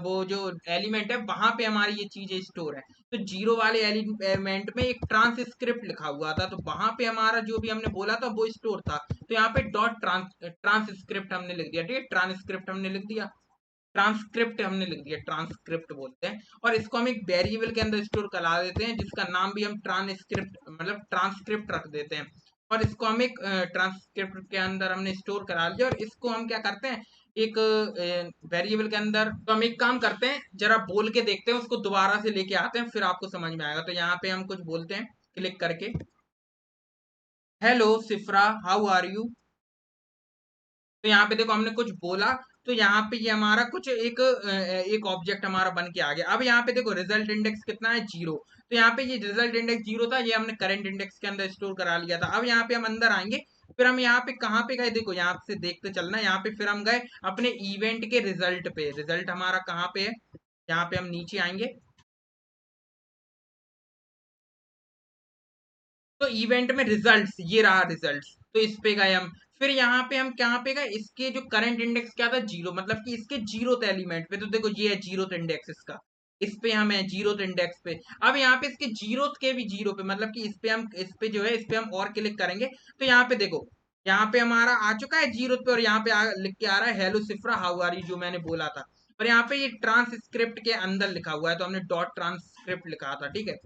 वो जो एलिमेंट है वहां पे हमारी ये चीजें स्टोर है। तो 0 वाले एलिमेंट में एक ट्रांसक्रिप्ट लिखा हुआ था, तो वहां पे हमारा जो भी हमने बोला था वो स्टोर था। तो यहाँ पे डॉट ट्रांसक्रिप्ट हमने लिख दिया। ठीक है, ट्रांसक्रिप्ट हमने लिख दिया, ट्रांसक्रिप्ट हमने लिख दिया, ट्रांसक्रिप्ट बोलते हैं। और इसको हम एक वेरिएबल के अंदर स्टोर करा देते हैं, जिसका नाम भी हम ट्रांसक्रिप्ट, मतलब ट्रांसक्रिप्ट रख देते हैं। और इसको हम एक ट्रांसक्रिप्ट के अंदर हमने स्टोर करा लिया, और इसको हम क्या करते हैं, एक वेरिएबल के अंदर। तो हम एक काम करते हैं, जरा बोल के देखते हैं, उसको दोबारा से लेके आते हैं, फिर आपको समझ में आएगा। तो यहाँ पे हम कुछ बोलते हैं क्लिक करके, hello Sifra, how are you. तो यहाँ पे देखो हमने कुछ बोला, तो यहाँ पे ये हमारा कुछ एक ऑब्जेक्ट हमारा बन के आ गया। अब यहाँ पे देखो रिजल्ट इंडेक्स कितना है, 0। तो यहाँ पे ये रिजल्ट इंडेक्स 0 था, ये हमने करंट इंडेक्स के अंदर स्टोर करा लिया था। अब यहाँ पे हम अंदर आएंगे, फिर हम यहाँ पे कहाँ पे गए, देखो यहाँ से देखते चलना, यहाँ पे फिर हम गए अपने इवेंट के रिजल्ट पे। रिजल्ट हमारा कहाँ पे है, यहाँ पे हम नीचे आएंगे तो इवेंट में रिजल्ट्स, ये रहा रिजल्ट्स, तो इस पे गए हम। फिर यहाँ पे हम कहाँ पे गए, इसके जो करंट इंडेक्स क्या था, जीरो, मतलब कि इसके जीरो एलिमेंट पे, तो देखो ये है जीरो इंडेक्स इसका, इस पे हम है जीरो इंडेक्स पे। अब यहाँ पे इसके जीरो के भी जीरो पे, मतलब कि इस पे हम, इस पे जो है इस पे हम और क्लिक करेंगे तो यहाँ पे देखो, यहाँ पे हमारा आ चुका है जीरो पे, और यहाँ पे लिख के आ रहा है hello Sifra how are you, जो मैंने बोला था। और यहाँ पे ये ट्रांसक्रिप्ट के अंदर लिखा हुआ है, तो हमने डॉट ट्रांसक्रिप्ट लिखा था, ठीक है।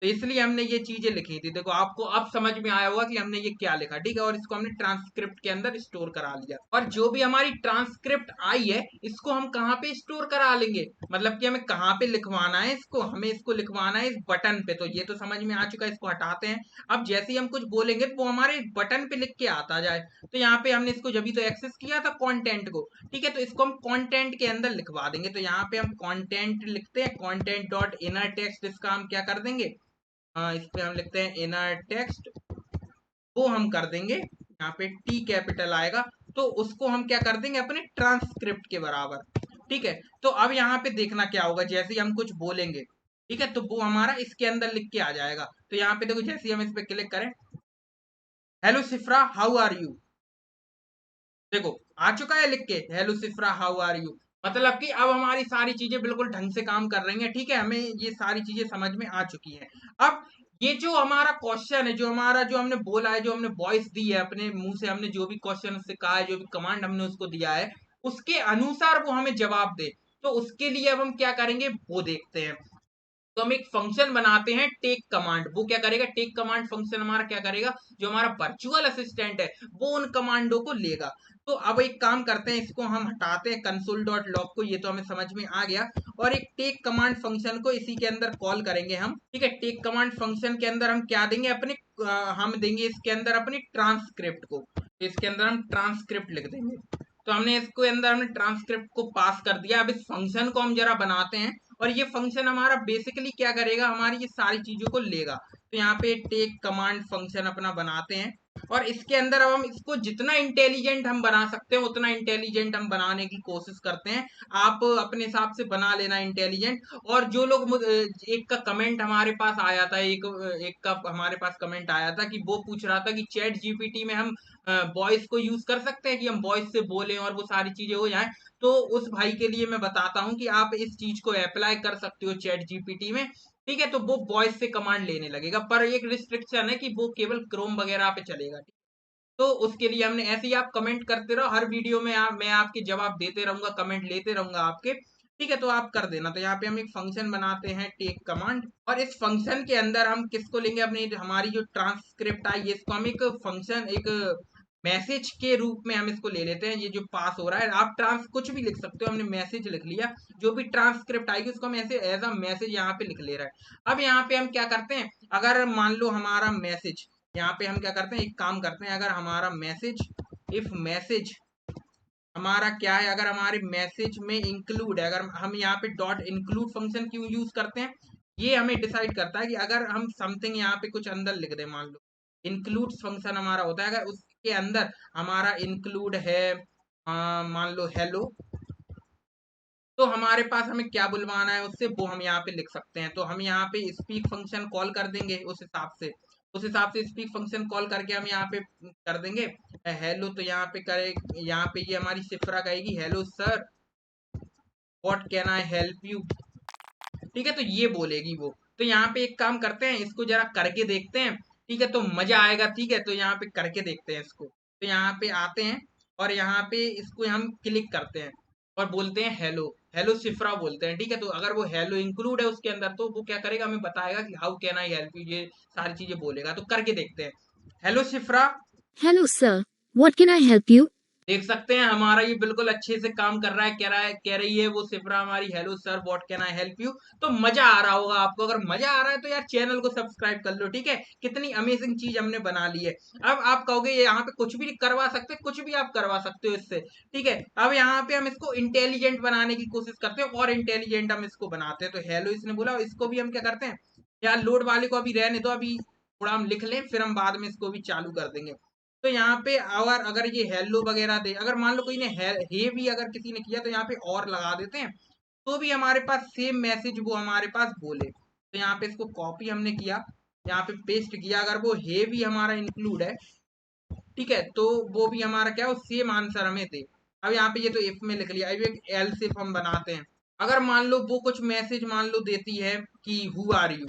तो इसलिए हमने ये चीजें लिखी थी, देखो आपको अब समझ में आया होगा कि हमने ये क्या लिखा, ठीक है। और इसको हमने ट्रांसक्रिप्ट के अंदर स्टोर करा लिया, और जो भी हमारी ट्रांसक्रिप्ट आई है इसको हम कहाँ पे स्टोर करा लेंगे, मतलब कि हमें कहाँ पे लिखवाना है इसको, हमें इसको लिखवाना है इस बटन पे। तो ये तो समझ में आ चुका है, इसको हटाते हैं। अब जैसे ही हम कुछ बोलेंगे तो वो हमारे बटन पे लिख के आता जाए। तो यहाँ पे हमने इसको जब भी तो एक्सेस किया था कंटेंट को, ठीक है, तो इसको हम कंटेंट के अंदर लिखवा देंगे। तो यहाँ पे हम कंटेंट लिखते हैं, कंटेंट डॉट इनर टेक्स्ट, इसका हम क्या कर देंगे, इस पे हम लिखते हैं इनर टेक्स्ट, वो हम कर देंगे, यहाँ पे टी कैपिटल आएगा, तो उसको हम क्या कर देंगे अपने ट्रांसक्रिप्ट के बराबर, ठीक है। तो अब यहाँ पे देखना क्या होगा, जैसे ही हम कुछ बोलेंगे, ठीक है, तो वो हमारा इसके अंदर लिख के आ जाएगा। तो यहाँ पे देखो, जैसे ही हम इस पे क्लिक करें, hello Sifra how are you, देखो आ चुका है लिख के, hello Sifra how are you. मतलब कि अब हमारी सारी चीजें बिल्कुल ढंग से काम कर रही हैं, ठीक है, हमें ये सारी चीजें समझ में आ चुकी हैं। अब ये जो हमारा क्वेश्चन है, जो हमारा, जो हमने बोला है, जो हमने वॉइस दी है अपने मुंह से, हमने जो भी क्वेश्चन उससे कहा है, जो भी कमांड हमने उसको दिया है, उसके अनुसार वो हमें जवाब दे। तो उसके लिए अब हम क्या करेंगे वो देखते हैं। तो हम एक फंक्शन बनाते हैं टेक कमांड, वो क्या करेगा, टेक कमांड फंक्शन हमारा क्या करेगा, जो हमारा वर्चुअल असिस्टेंट है वो उन कमांडों को लेगा। तो अब एक काम करते हैं, इसको हम हटाते हैं कंसोल डॉट लॉग को, ये तो हमें समझ में आ गया। और एक टेक कमांड फंक्शन को इसी के अंदर कॉल करेंगे हम, ठीक है। टेक कमांड फंक्शन के अंदर हम क्या देंगे अपने, हम देंगे इसके अंदर अपनी ट्रांसक्रिप्ट को, तो इसके अंदर हम ट्रांसक्रिप्ट लिख देंगे। तो हमने इसको अंदर हमने ट्रांसक्रिप्ट को पास कर दिया। अब इस फंक्शन को हम जरा बनाते हैं, और ये फंक्शन हमारा बेसिकली क्या करेगा, हमारी ये सारी चीजों को लेगा। तो यहाँ पे टेक कमांड फंक्शन अपना बनाते हैं, और इसके अंदर अब हम इसको जितना इंटेलिजेंट हम बना सकते हैं उतना इंटेलिजेंट हम बनाने की कोशिश करते हैं। आप अपने हिसाब से बना लेना इंटेलिजेंट। और जो लोग एक का कमेंट हमारे पास आया था, एक का हमारे पास कमेंट आया था कि वो पूछ रहा था कि चैट जीपीटी में हम वॉइस को यूज कर सकते हैं, कि हम वॉइस से बोलें और वो सारी चीजें हो जाए। तो उस भाई के लिए मैं बताता हूँ कि आप इस चीज को अप्लाई कर सकते हो चैट जीपीटी में, ठीक है। तो वो वॉइस से कमांड लेने लगेगा, पर एक रिस्ट्रिक्शन है कि वो केवल क्रोम वगैरह पे चलेगा। तो उसके लिए हमने, ऐसे ही आप कमेंट करते रहो, हर वीडियो में मैं आपके जवाब देते रहूंगा, कमेंट लेते रहूंगा आपके, ठीक है। तो आप कर देना। तो यहाँ पे हम एक फंक्शन बनाते हैं टेक कमांड, और इस फंक्शन के अंदर हम किसको लेंगे, अपनी हमारी जो ट्रांसक्रिप्ट आई है इसको हम एक फंक्शन, एक मैसेज के रूप में हम इसको ले लेते हैं। ये जो पास हो रहा है, आप ट्रांस कुछ भी लिख सकते हो, हमने मैसेज लिख लिया। जो भी ट्रांसक्रिप्ट आएगी उसको हम ऐसे एज अ मैसेज यहाँ पे लिख ले रहे हैं। अब यहाँ पे हम क्या करते हैं, अगर मान लो हमारा मैसेज, यहाँ पे हम क्या करते हैं, एक काम करते हैं, अगर हमारा मैसेज, इफ मैसेज हमारा क्या है, अगर हमारे मैसेज में इंक्लूड है, अगर हम यहाँ पे डॉट इंक्लूड फंक्शन क्यों यूज करते हैं, ये हमें डिसाइड करता है कि अगर हम समथिंग यहाँ पे कुछ अंदर लिख दें, मान लो इंक्लूड फंक्शन हमारा होता है, अगर उसके अंदर हमारा इंक्लूड है मान लो हेलो, तो हमारे पास हमें क्या बुलवाना है उससे, वो हम यहाँ पे लिख सकते हैं। तो हम यहाँ पे स्पीक फंक्शन कॉल कर देंगे, उस हिसाब से स्पीक फंक्शन कॉल करके हम यहाँ पे कर देंगे हेलो। तो यहाँ पे करे, यहाँ पे ये हमारी सिफ्रा कहेगी hello sir what can I help you, ठीक है, तो ये बोलेगी वो। तो यहाँ पे एक काम करते हैं, इसको जरा करके देखते हैं, ठीक है, तो मजा आएगा, ठीक है। तो यहाँ पे करके देखते हैं इसको। तो यहाँ पे आते हैं, और यहाँ पे इसको हम क्लिक करते हैं, और बोलते हैं हेलो, हेलो सिफ्रा बोलते हैं, ठीक है। तो अगर वो हेलो इंक्लूड है उसके अंदर, तो वो क्या करेगा, हमें बताएगा कि how can I help you, ये सारी चीजें बोलेगा। तो करके देखते हैं, hello सिफ्रा, Hello, sir. What can I help you? देख सकते हैं हमारा ये बिल्कुल अच्छे से काम कर रहा है, कह रही है वो सिफ्रा हमारी hello sir what can I help you. तो मजा आ रहा होगा आपको, अगर मजा आ रहा है तो यार चैनल को सब्सक्राइब कर लो, ठीक है। कितनी अमेजिंग चीज हमने बना ली है। अब आप कहोगे यहाँ पे कुछ भी करवा सकते, कुछ भी आप करवा सकते हो इससे, ठीक है। अब यहाँ पे हम इसको इंटेलिजेंट बनाने की कोशिश करते हैं, और इंटेलिजेंट हम इसको बनाते हैं। तो हेलो इसने बोला, इसको भी हम क्या करते हैं, यार लोड वाले को अभी रहने दो, अभी थोड़ा हम लिख लें, फिर हम बाद में इसको भी चालू कर देंगे। तो यहाँ पे और अगर ये हेलो वगैरह दे, अगर मान लो कोई ने हे भी अगर किसी ने किया तो यहाँ पे और लगा देते हैं, तो भी हमारे पास सेम मैसेज वो हमारे पास बोले। तो यहाँ पे इसको कॉपी हमने किया, यहाँ पे पेस्ट किया, अगर वो हे भी हमारा इंक्लूड है, ठीक है, तो वो भी हमारा क्या हो, सेम आंसर हमें दे। अब यहाँ पे ये तो इफ में लिख लिया, अब एक एल्स इफ हम बनाते हैं। अगर मान लो वो कुछ मैसेज मान लो देती है कि हु आर यू,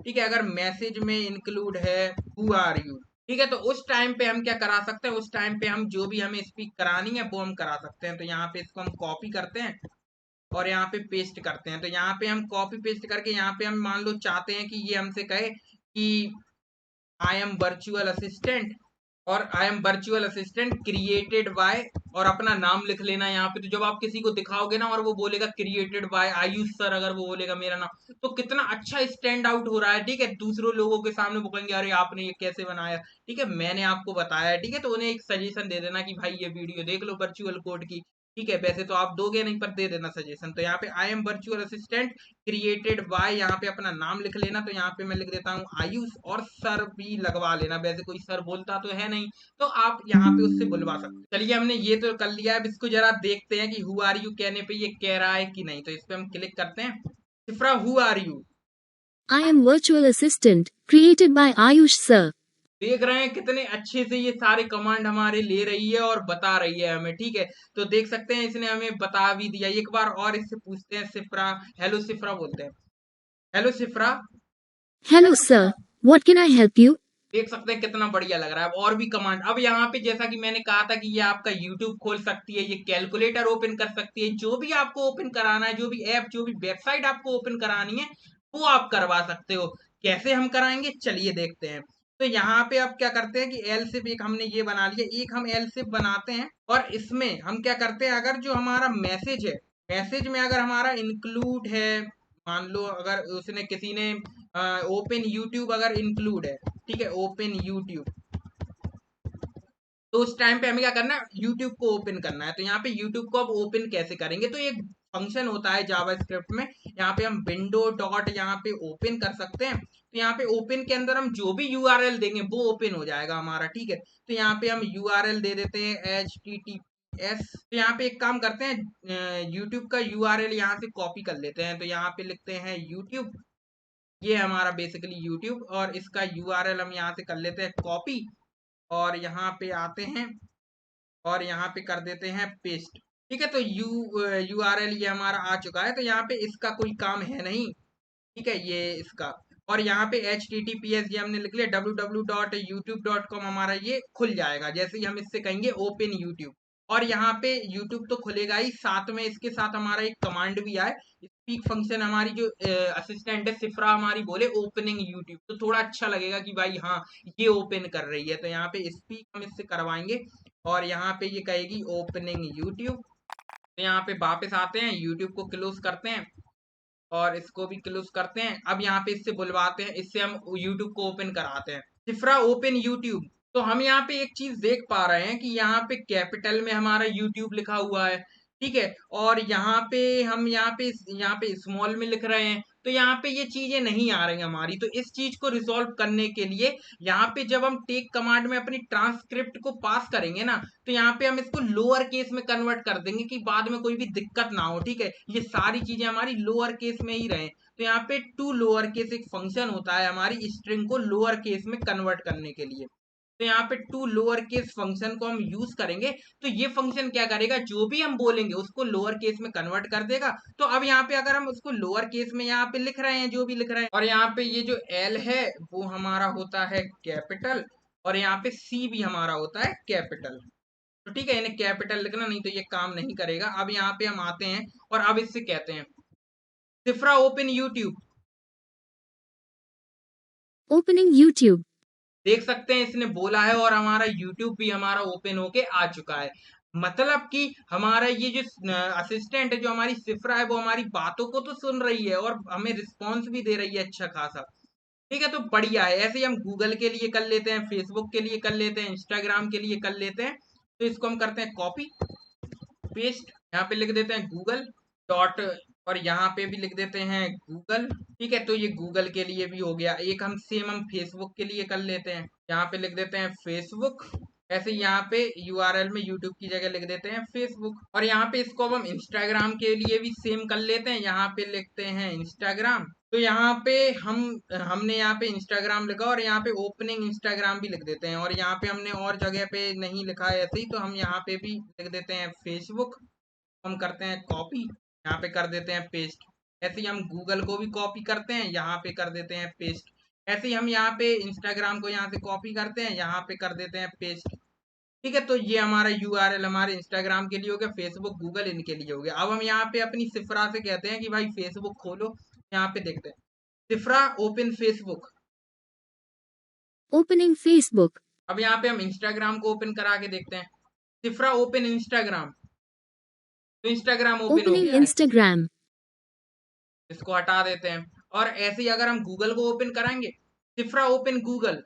ठीक है, अगर मैसेज में इंक्लूड है हु आर यू, ठीक है, तो उस टाइम पे हम क्या करा सकते हैं, उस टाइम पे हम जो भी हमें स्पीक करानी है वो हम करा सकते हैं। तो यहाँ पे इसको हम कॉपी करते हैं और यहाँ पे पेस्ट करते हैं। तो यहाँ पे हम कॉपी पेस्ट करके यहाँ पे हम मान लो चाहते हैं कि ये हमसे कहे कि आई एम वर्चुअल असिस्टेंट, और आई am virtual assistant created by, और अपना नाम लिख लेना यहाँ पे। तो जब आप किसी को दिखाओगे ना और वो बोलेगा क्रिएटेड बाय आयुष सर, अगर वो बोलेगा मेरा नाम, तो कितना अच्छा स्टैंड आउट हो रहा है, ठीक है, दूसरों लोगों के सामने वो कहेंगे अरे आपने ये कैसे बनाया, ठीक है, मैंने आपको बताया है, ठीक है। तो उन्हें एक सजेशन दे देना कि भाई ये वीडियो देख लो वर्चुअल कोड की, ठीक है, वैसे तो आप दोगे नहीं पर दे देना सजेशन। तो यहाँ पे आई am virtual assistant created by, यहाँ पे अपना नाम लिख लेना। तो यहाँ पे मैं लिख देता हूँ आयुष, और सर भी लगवा लेना, वैसे कोई सर बोलता तो है नहीं, तो आप यहाँ पे उससे बुलवा सकते हो। चलिए हमने ये तो कर लिया, अब इसको जरा देखते हैं कि हु आर यू कहने पे ये कह रहा है कि नहीं। तो इस पे हम क्लिक करते हैं, Shifra who are you. I am virtual assistant, created by Ayush sir. देख रहे हैं कितने अच्छे से ये सारे कमांड हमारे ले रही है और बता रही है हमें, ठीक है। तो देख सकते हैं इसने हमें बता भी दिया। एक बार और इससे पूछते हैं, सिफ्रा, हेलो सिफ्रा बोलते हैं, hello सिफ्रा। Hello sir, what can I help you? देख सकते हैं कितना बढ़िया लग रहा है। और भी कमांड, अब यहाँ पे जैसा कि मैंने कहा था कि ये आपका YouTube खोल सकती है, ये कैलकुलेटर ओपन कर सकती है, जो भी आपको ओपन कराना है, जो भी ऐप, जो भी वेबसाइट आपको ओपन करानी है वो आप करवा सकते हो। कैसे हम कराएंगे चलिए देखते हैं। तो यहाँ पे अब क्या करते हैं कि एल सिप एक हमने ये बना लिया, एक हम एल सिप बनाते हैं, और इसमें हम क्या करते हैं, अगर जो हमारा मैसेज है, मैसेज में अगर हमारा इंक्लूड है, मान लो अगर उसने किसी ने ओपन यूट्यूब अगर इंक्लूड है, ठीक है, ओपन यूट्यूब, तो उस टाइम पे हमें क्या करना है, यूट्यूब को ओपन करना है। तो यहाँ पे यूट्यूब को अब ओपन कैसे करेंगे, तो एक फंक्शन होता है जावा स्क्रिप्ट में, यहाँ पे हम विंडो डॉट यहाँ पे ओपन कर सकते हैं। तो यहाँ पे ओपन के अंदर हम जो भी यूआरएल देंगे वो ओपन हो जाएगा हमारा, ठीक है। तो यहाँ पे हम यूआरएल दे देते हैं HTTPS। तो यहाँ पे एक काम करते हैं, यूट्यूब का यूआरएल यहाँ से कॉपी कर लेते हैं। तो यहाँ पे लिखते हैं यूट्यूब, ये हमारा बेसिकली यूट्यूब, और इसका यूआरएल हम यहाँ से कर लेते हैं कॉपी, और यहाँ पे आते हैं और यहाँ पे कर देते हैं पेस्ट, ठीक है। तो यूआरएल ये हमारा आ चुका है। तो यहाँ पे इसका कोई काम है नहीं, ठीक है, ये इसका, और यहाँ पे HTTPS ये हमने लिख लिया, www.youtube.com हमारा ये खुल जाएगा जैसे ही हम इससे कहेंगे ओपन यूट्यूब। और यहाँ पे यूट्यूब तो खुलेगा ही, साथ में इसके साथ हमारा एक कमांड भी आए, स्पीक फंक्शन, हमारी जो असिस्टेंट है सिफ्रा हमारी बोले ओपनिंग यूट्यूब, तो थोड़ा अच्छा लगेगा कि भाई हाँ ये ओपन कर रही है। तो यहाँ पे स्पीक हम इससे करवाएंगे, और यहाँ पे ये कहेगी ओपनिंग यूट्यूब। तो यहाँ पे वापस आते हैं, यूट्यूब को क्लोज करते हैं और इसको भी क्लोज करते हैं। अब यहाँ पे इससे बुलवाते हैं, इससे हम यूट्यूब को ओपन कराते हैं, सिफ्रा ओपन यूट्यूब। तो हम यहाँ पे एक चीज देख पा रहे हैं कि यहाँ पे कैपिटल में हमारा यूट्यूब लिखा हुआ है, ठीक है, और यहाँ पे हम यहाँ पे स्मॉल में लिख रहे हैं। तो यहाँ पे ये चीजें नहीं आ रही हमारी। तो इस चीज को रिजॉल्व करने के लिए यहाँ पे जब हम टेक कमांड में अपनी ट्रांसक्रिप्ट को पास करेंगे ना, तो यहाँ पे हम इसको लोअर केस में कन्वर्ट कर देंगे कि बाद में कोई भी दिक्कत ना हो, ठीक है, ये सारी चीजें हमारी लोअर केस में ही रहे। तो यहाँ पे टू लोअर केस एक फंक्शन होता है हमारी स्ट्रिंग को लोअर केस में कन्वर्ट करने के लिए। तो यहाँ पे टू लोअर केस फंक्शन को हम यूज करेंगे। तो ये फंक्शन क्या करेगा, जो भी हम बोलेंगे उसको लोअर केस में कन्वर्ट कर देगा। तो अब यहाँ पे अगर हम उसको लोअर केस में यहाँ पे लिख रहे हैं, जो भी लिख रहे हैं, और यहाँ पे ये जो एल है वो हमारा होता है कैपिटल, और यहाँ पे सी भी हमारा होता है कैपिटल। तो ठीक है, इन्हें कैपिटल लिखना, नहीं तो ये काम नहीं करेगा। अब यहाँ पे हम आते हैं और अब इससे कहते हैं सिफ्रा ओपन यूट्यूब। Opening YouTube. देख सकते हैं इसने बोला है और हमारा YouTube भी हमारा ओपन होके आ चुका है। मतलब कि हमारा ये जो असिस्टेंट है, जो हमारी सिफ्रा है, वो हमारी बातों को तो सुन रही है और हमें रिस्पॉन्स भी दे रही है अच्छा खासा, ठीक है। तो बढ़िया है। ऐसे ही हम गूगल के लिए कर लेते हैं, फेसबुक के लिए कर लेते हैं, इंस्टाग्राम के लिए कर लेते हैं। तो इसको हम करते हैं कॉपी पेस्ट, यहाँ पे लिख देते हैं गूगल, डॉट, और यहाँ पे भी लिख देते हैं गूगल। ठीक है, तो ये गूगल के लिए भी हो गया। एक हम फेसबुक के लिए कर लेते हैं, यहाँ पे लिख देते हैं फेसबुक। ऐसे यहाँ पे यूआरएल में यूट्यूब की जगह लिख देते हैं फेसबुक। और यहाँ पे इसको अब हम इंस्टाग्राम के लिए भी सेम कर लेते हैं, यहाँ पे लिखते हैं इंस्टाग्राम। तो यहाँ पे हमने यहाँ पे इंस्टाग्राम लिखा और यहाँ पे ओपनिंग इंस्टाग्राम भी लिख देते हैं। और यहाँ पे हमने और जगह पे नहीं लिखा है ऐसे ही, तो हम यहाँ पे भी लिख देते हैं फेसबुक। हम करते हैं कॉपी, यहाँ पे कर देते हैं पेस्ट। ऐसे ही हम गूगल को भी कॉपी करते हैं, यहाँ पे कर देते हैं पेस्ट। ऐसे ही हम यहाँ पे इंस्टाग्राम को यहाँ से कॉपी करते हैं, यहाँ पे कर देते हैं पेस्ट। ठीक है, तो ये हमारा यूआरएल हमारे इंस्टाग्राम के लिए हो गया, फेसबुक गूगल इनके लिए हो गया। अब हम यहाँ पे अपनी सिफरा से कहते हैं कि भाई फेसबुक खोलो, यहाँ पे देखते हैं सिफरा ओपन फेसबुक। Opening Facebook. अब यहाँ पे हम इंस्टाग्राम को ओपन करा के देखते हैं, सिफरा ओपन इंस्टाग्राम। तो इंस्टाग्राम ओपन हो Opening गया है, Instagram. इसको हटा देते हैं। और ऐसे ही अगर हम गूगल को ओपन कराएंगे, सिफरा ओपन गूगल।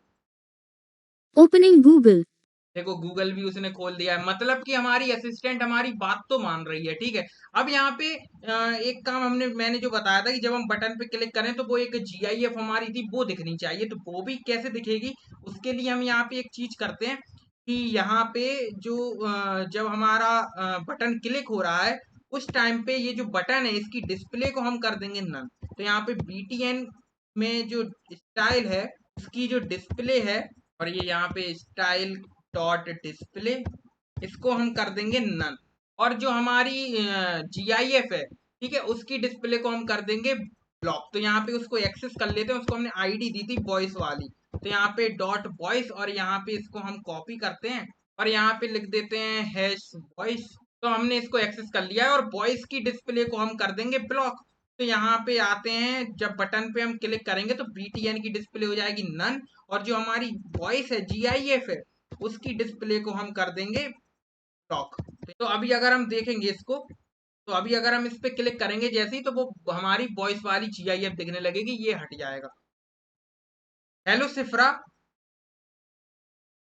Opening Google. देखो गूगल भी उसने खोल दिया है, मतलब कि हमारी असिस्टेंट हमारी बात तो मान रही है। ठीक है, अब यहाँ पे एक काम मैंने जो बताया था कि जब हम बटन पे क्लिक करें तो वो एक जीआईएफ हमारी थी वो दिखनी चाहिए, तो वो भी कैसे दिखेगी उसके लिए हम यहाँ पे एक चीज करते हैं कि यहाँ पे जो जब हमारा बटन क्लिक हो रहा है उस टाइम पे ये जो बटन है इसकी डिस्प्ले को हम कर देंगे नन। तो यहाँ पे बीटीएन में जो स्टाइल है उसकी जो डिस्प्ले है, और ये यहाँ पे स्टाइल डॉट डिस्प्ले, इसको हम कर देंगे नन। और जो हमारी जीआईएफ है, ठीक है, उसकी डिस्प्ले को हम कर देंगे ब्लॉक। तो यहाँ पे उसको एक्सेस कर लेते हैं, उसको हमने आईडी दी थी वॉइस वाली, तो यहाँ पे डॉट वॉइस, और यहाँ पे इसको हम कॉपी करते हैं और यहाँ पे लिख देते हैं हैश वॉइस। तो हमने इसको एक्सेस कर लिया है और वॉइस की डिस्प्ले को हम कर देंगे ब्लॉक। तो यहाँ पे आते हैं, जब बटन पे हम क्लिक करेंगे तो बीटीएन की डिस्प्ले हो जाएगी नन, और जो हमारी वॉइस है जीआईएफ है उसकी डिस्प्ले को हम कर देंगे ब्लॉक। तो अभी अगर हम देखेंगे इसको, तो अभी अगर हम इस पे क्लिक करेंगे जैसे ही, तो वो हमारी वॉइस वाली जीआईएफ दिखने लगेगी, ये हट जाएगा। Hello सिफरा।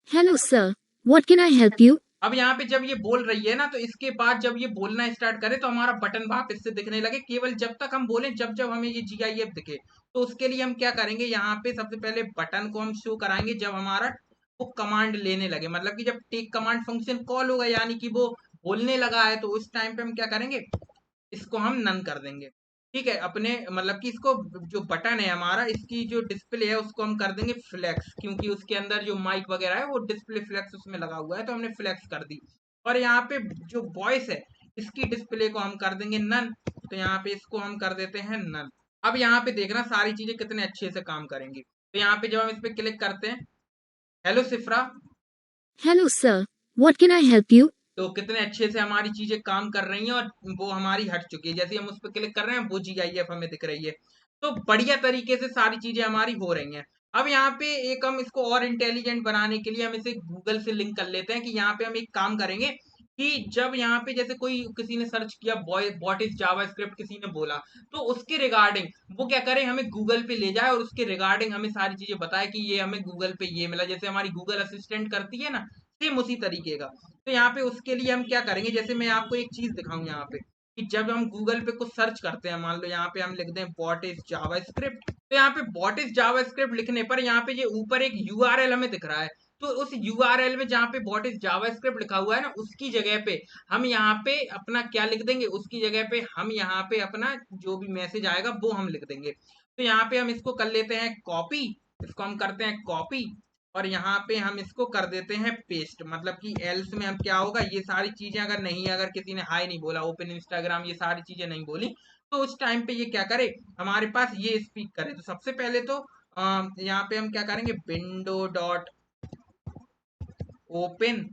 Hello, sir. What can I help you? अब यहाँ पे जब ये बोल रही है ना, तो इसके बाद जब ये बोलना स्टार्ट करे तो हमारा बटन वापस से दिखने लगे, केवल जब तक हम बोले, जब जब हमें ये जीआईएफ दिखे। तो उसके लिए हम क्या करेंगे, यहाँ पे सबसे पहले बटन को हम शो कराएंगे जब हमारा वो कमांड लेने लगे, मतलब कि जब टेक कमांड फंक्शन कॉल होगा, यानी कि वो बोलने लगा है, तो उस टाइम पे हम क्या करेंगे, इसको हम नन कर देंगे। ठीक है, अपने मतलब कि इसको जो बटन है हमारा, इसकी जो डिस्प्ले है उसको हम कर देंगे फ्लैक्स, क्योंकि उसके अंदर जो माइक वगैरह है वो डिस्प्ले फ्लैक्स उसमें लगा हुआ है, तो हमने फ्लैक्स कर दी। और यहाँ पे जो वॉइस है इसकी डिस्प्ले को हम कर देंगे नन, तो यहाँ पे इसको हम कर देते हैं नन। अब यहाँ पे देखना सारी चीजें कितने अच्छे से काम करेंगी। तो यहाँ पे जब हम इस पे क्लिक करते हैं, hello सिफ्रा, Hello, sir. What can I help you? तो कितने अच्छे से हमारी चीजें काम कर रही हैं और वो हमारी हट चुकी है। जैसे हम उस पर क्लिक कर रहे हैं वो जीआईएफ हमें दिख रही है। तो बढ़िया तरीके से सारी चीजें हमारी हो रही हैं। अब यहाँ पे एक हम इसको और इंटेलिजेंट बनाने के लिए हम इसे गूगल से लिंक कर लेते हैं कि यहाँ पे हम एक काम करेंगे कि जब यहाँ पे जैसे कोई किसी ने सर्च किया व्हाट इज जावास्क्रिप्ट, किसी ने बोला, तो उसके रिगार्डिंग वो क्या करे, हमें गूगल पे ले जाए और उसके रिगार्डिंग हमें सारी चीजें बताए कि ये हमें गूगल पे ये मिला, जैसे हमारी गूगल असिस्टेंट करती है ना, सेम उसी तरीके का। तो यहाँ पे उसके लिए हम क्या करेंगे, जैसे मैं आपको एक चीज दिखाऊं यहाँ पे कि जब हम गूगल पे कुछ सर्च करते हैं, मान लो यहाँ पे हम लिख दें व्हाट इज जावास्क्रिप्ट, तो यहाँ पे व्हाट इज जावास्क्रिप्ट लिखने पर यहाँ पे ये ऊपर एक यूआरएल हमें दिख रहा है। तो उस यूआरएल में जहाँ पे व्हाट इज जावास्क्रिप्ट लिखा हुआ है ना, उसकी जगह पे हम यहाँ पे अपना क्या लिख देंगे, उसकी जगह पे हम यहाँ पे अपना जो भी मैसेज आएगा वो हम लिख देंगे। तो यहाँ पे हम इसको कर लेते हैं कॉपी, इसको हम करते हैं कॉपी, और यहाँ पे हम इसको कर देते हैं पेस्ट। मतलब कि एल्स में हम क्या होगा, ये सारी चीजें अगर नहीं, अगर किसी ने हाई नहीं बोला, ओपन इंस्टाग्राम, ये सारी चीजें नहीं बोली, तो उस टाइम पे ये क्या करे, हमारे पास ये स्पीक करे। तो सबसे पहले तो यहाँ पे हम क्या करेंगे, विंडो डॉट ओपन,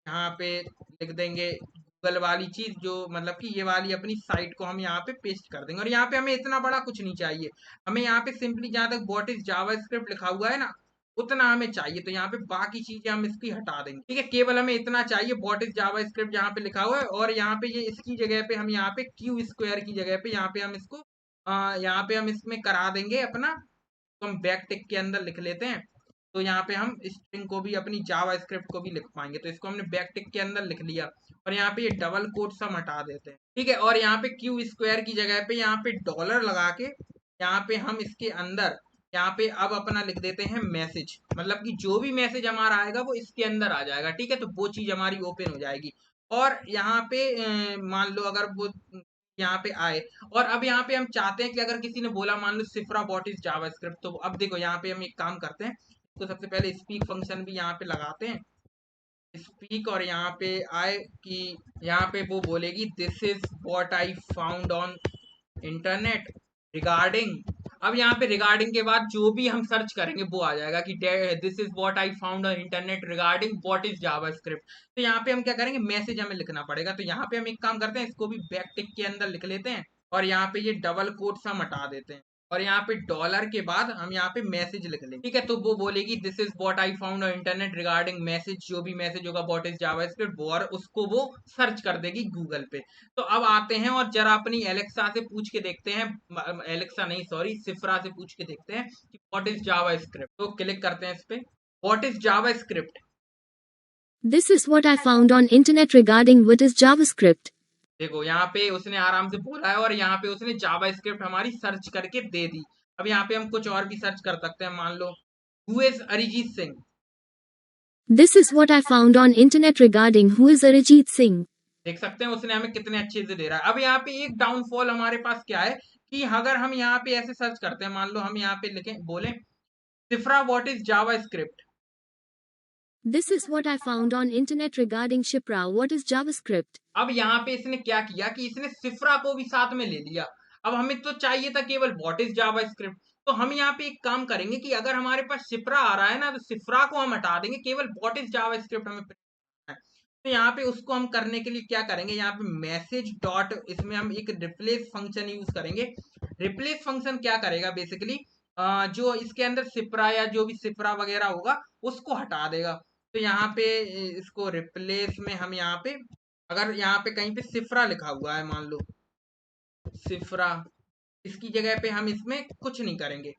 यहाँ पे लिख देंगे गूगल वाली चीज, जो मतलब कि ये वाली अपनी साइट को हम यहाँ पे पेस्ट कर देंगे। और यहाँ पे हमें इतना बड़ा कुछ नहीं चाहिए, हमें यहाँ पे सिंपली जहाँ तक व्हाट इज जावास्क्रिप्ट लिखा हुआ है ना, उतना हमें चाहिए। तो यहाँ पे बाकी चीजें हम इसकी हटा देंगे। ठीक है, केवल हमें इतना चाहिए, व्हाट इज जावास्क्रिप्ट यहाँ पे लिखा हुआ है, और यहाँ पे ये इसकी जगह पे हम यहाँ पे क्यू स्क्वायर की जगह पे यहाँ पे हम इसको यहाँ पे हम इसमें करा देंगे अपना, तो हम बैक टिक के अंदर लिख लेते हैं तो यहाँ पे हम स्ट्रिंग को भी अपनी जावा स्क्रिप्ट को भी लिख पाएंगे। तो इसको हमने बैक टिक के अंदर लिख लिया और यहाँ पे ये डबल कोट सब हटा देते हैं, ठीक है। और यहाँ पे क्यू स्क्वायर की जगह पे यहाँ पे डॉलर लगा के यहाँ पे हम इसके अंदर यहाँ पे अब अपना लिख देते हैं मैसेज, मतलब कि जो भी मैसेज हमारा आएगा वो इसके अंदर आ जाएगा, ठीक है। तो वो चीज हमारी ओपन हो जाएगी। और यहाँ पे मान लो अगर वो यहाँ पे आए और अब यहाँ पे हम चाहते हैं कि अगर किसी ने बोला मान लो सिफ्रा व्हाट इज जावास्क्रिप्ट, तो अब देखो यहाँ पे हम एक काम करते हैं, तो सबसे पहले स्पीक फंक्शन भी यहाँ पे लगाते हैं, स्पीक, और यहाँ पे आए कि यहाँ पे वो बोलेगी this is what I found on internet regarding. अब यहाँ पे रिगार्डिंग के बाद जो भी हम सर्च करेंगे वो आ जाएगा कि this is what I found on internet regarding what is JavaScript. तो यहाँ पे हम क्या करेंगे, मैसेज हमें लिखना पड़ेगा। तो यहाँ पे हम एक काम करते हैं, इसको भी बैक टिक के अंदर लिख लेते हैं और यहाँ पे ये डबल कोट्स हम हटा देते हैं और यहाँ पे डॉलर के बाद हम यहाँ पे मैसेज लिख लेंगे, ठीक है। तो वो बोलेगी this is what I found on internet regarding message, जो भी मैसेज होगा व्हाट इज जावास्क्रिप्ट, वो, और उसको वो सर्च कर देगी गूगल पे। तो अब आते हैं और जरा अपनी एलेक्सा से पूछ के देखते हैं, एलेक्सा नहीं सॉरी सिफ्रा से पूछ के देखते हैं कि व्हाट इज जावास्क्रिप्ट। तो क्लिक करते हैं इस पे, what is JavaScript. This is what I found on internet regarding what is JavaScript. देखो यहाँ पे उसने आराम से बोला है और यहाँ पे उसने जावास्क्रिप्ट हमारी सर्च करके दे दी। अब यहाँ पे हम कुछ और भी सर्च कर सकते हैं, मान लो who is Arijit Singh. This is what I found on internet regarding who is Arijit Singh. देख सकते हैं उसने हमें कितने अच्छे से दे रहा है। अब यहाँ पे एक डाउनफॉल हमारे पास क्या है कि अगर हम यहाँ पे ऐसे सर्च करते हैं, मान लो हम यहाँ पे लिखें बोले सिफ्रा what is JavaScript. This is what I found on internet regarding Shipra what is JavaScript. अब यहाँ पे इसने क्या किया कि इसने सिफ्रा को भी साथ में ले लिया। अब हमें तो चाहिए था केवल व्हाट इज जावास्क्रिप्ट, तो हम यहाँ पे एक काम करेंगे कि अगर हमारे पास सिफ्रा आ रहा है ना, तो सिफ्रा को हम हटा देंगे, केवल व्हाट इज जावास्क्रिप्ट हमें है। तो यहाँ पे उसको हम करने के लिए क्या करेंगे, यहाँ पे मैसेज डॉट, इसमें हम एक रिप्लेस फंक्शन यूज करेंगे। रिप्लेस फंक्शन क्या करेगा बेसिकली, जो इसके अंदर सिप्रा या जो भी सिप्रा वगैरह होगा उसको हटा देगा। तो यहाँ पे इसको रिप्लेस में हम यहाँ पे अगर यहाँ पे कहीं पे सिफ्रा लिखा हुआ है, मान लो सिफ्रा, इसकी जगह पे हम इसमें कुछ नहीं करेंगे,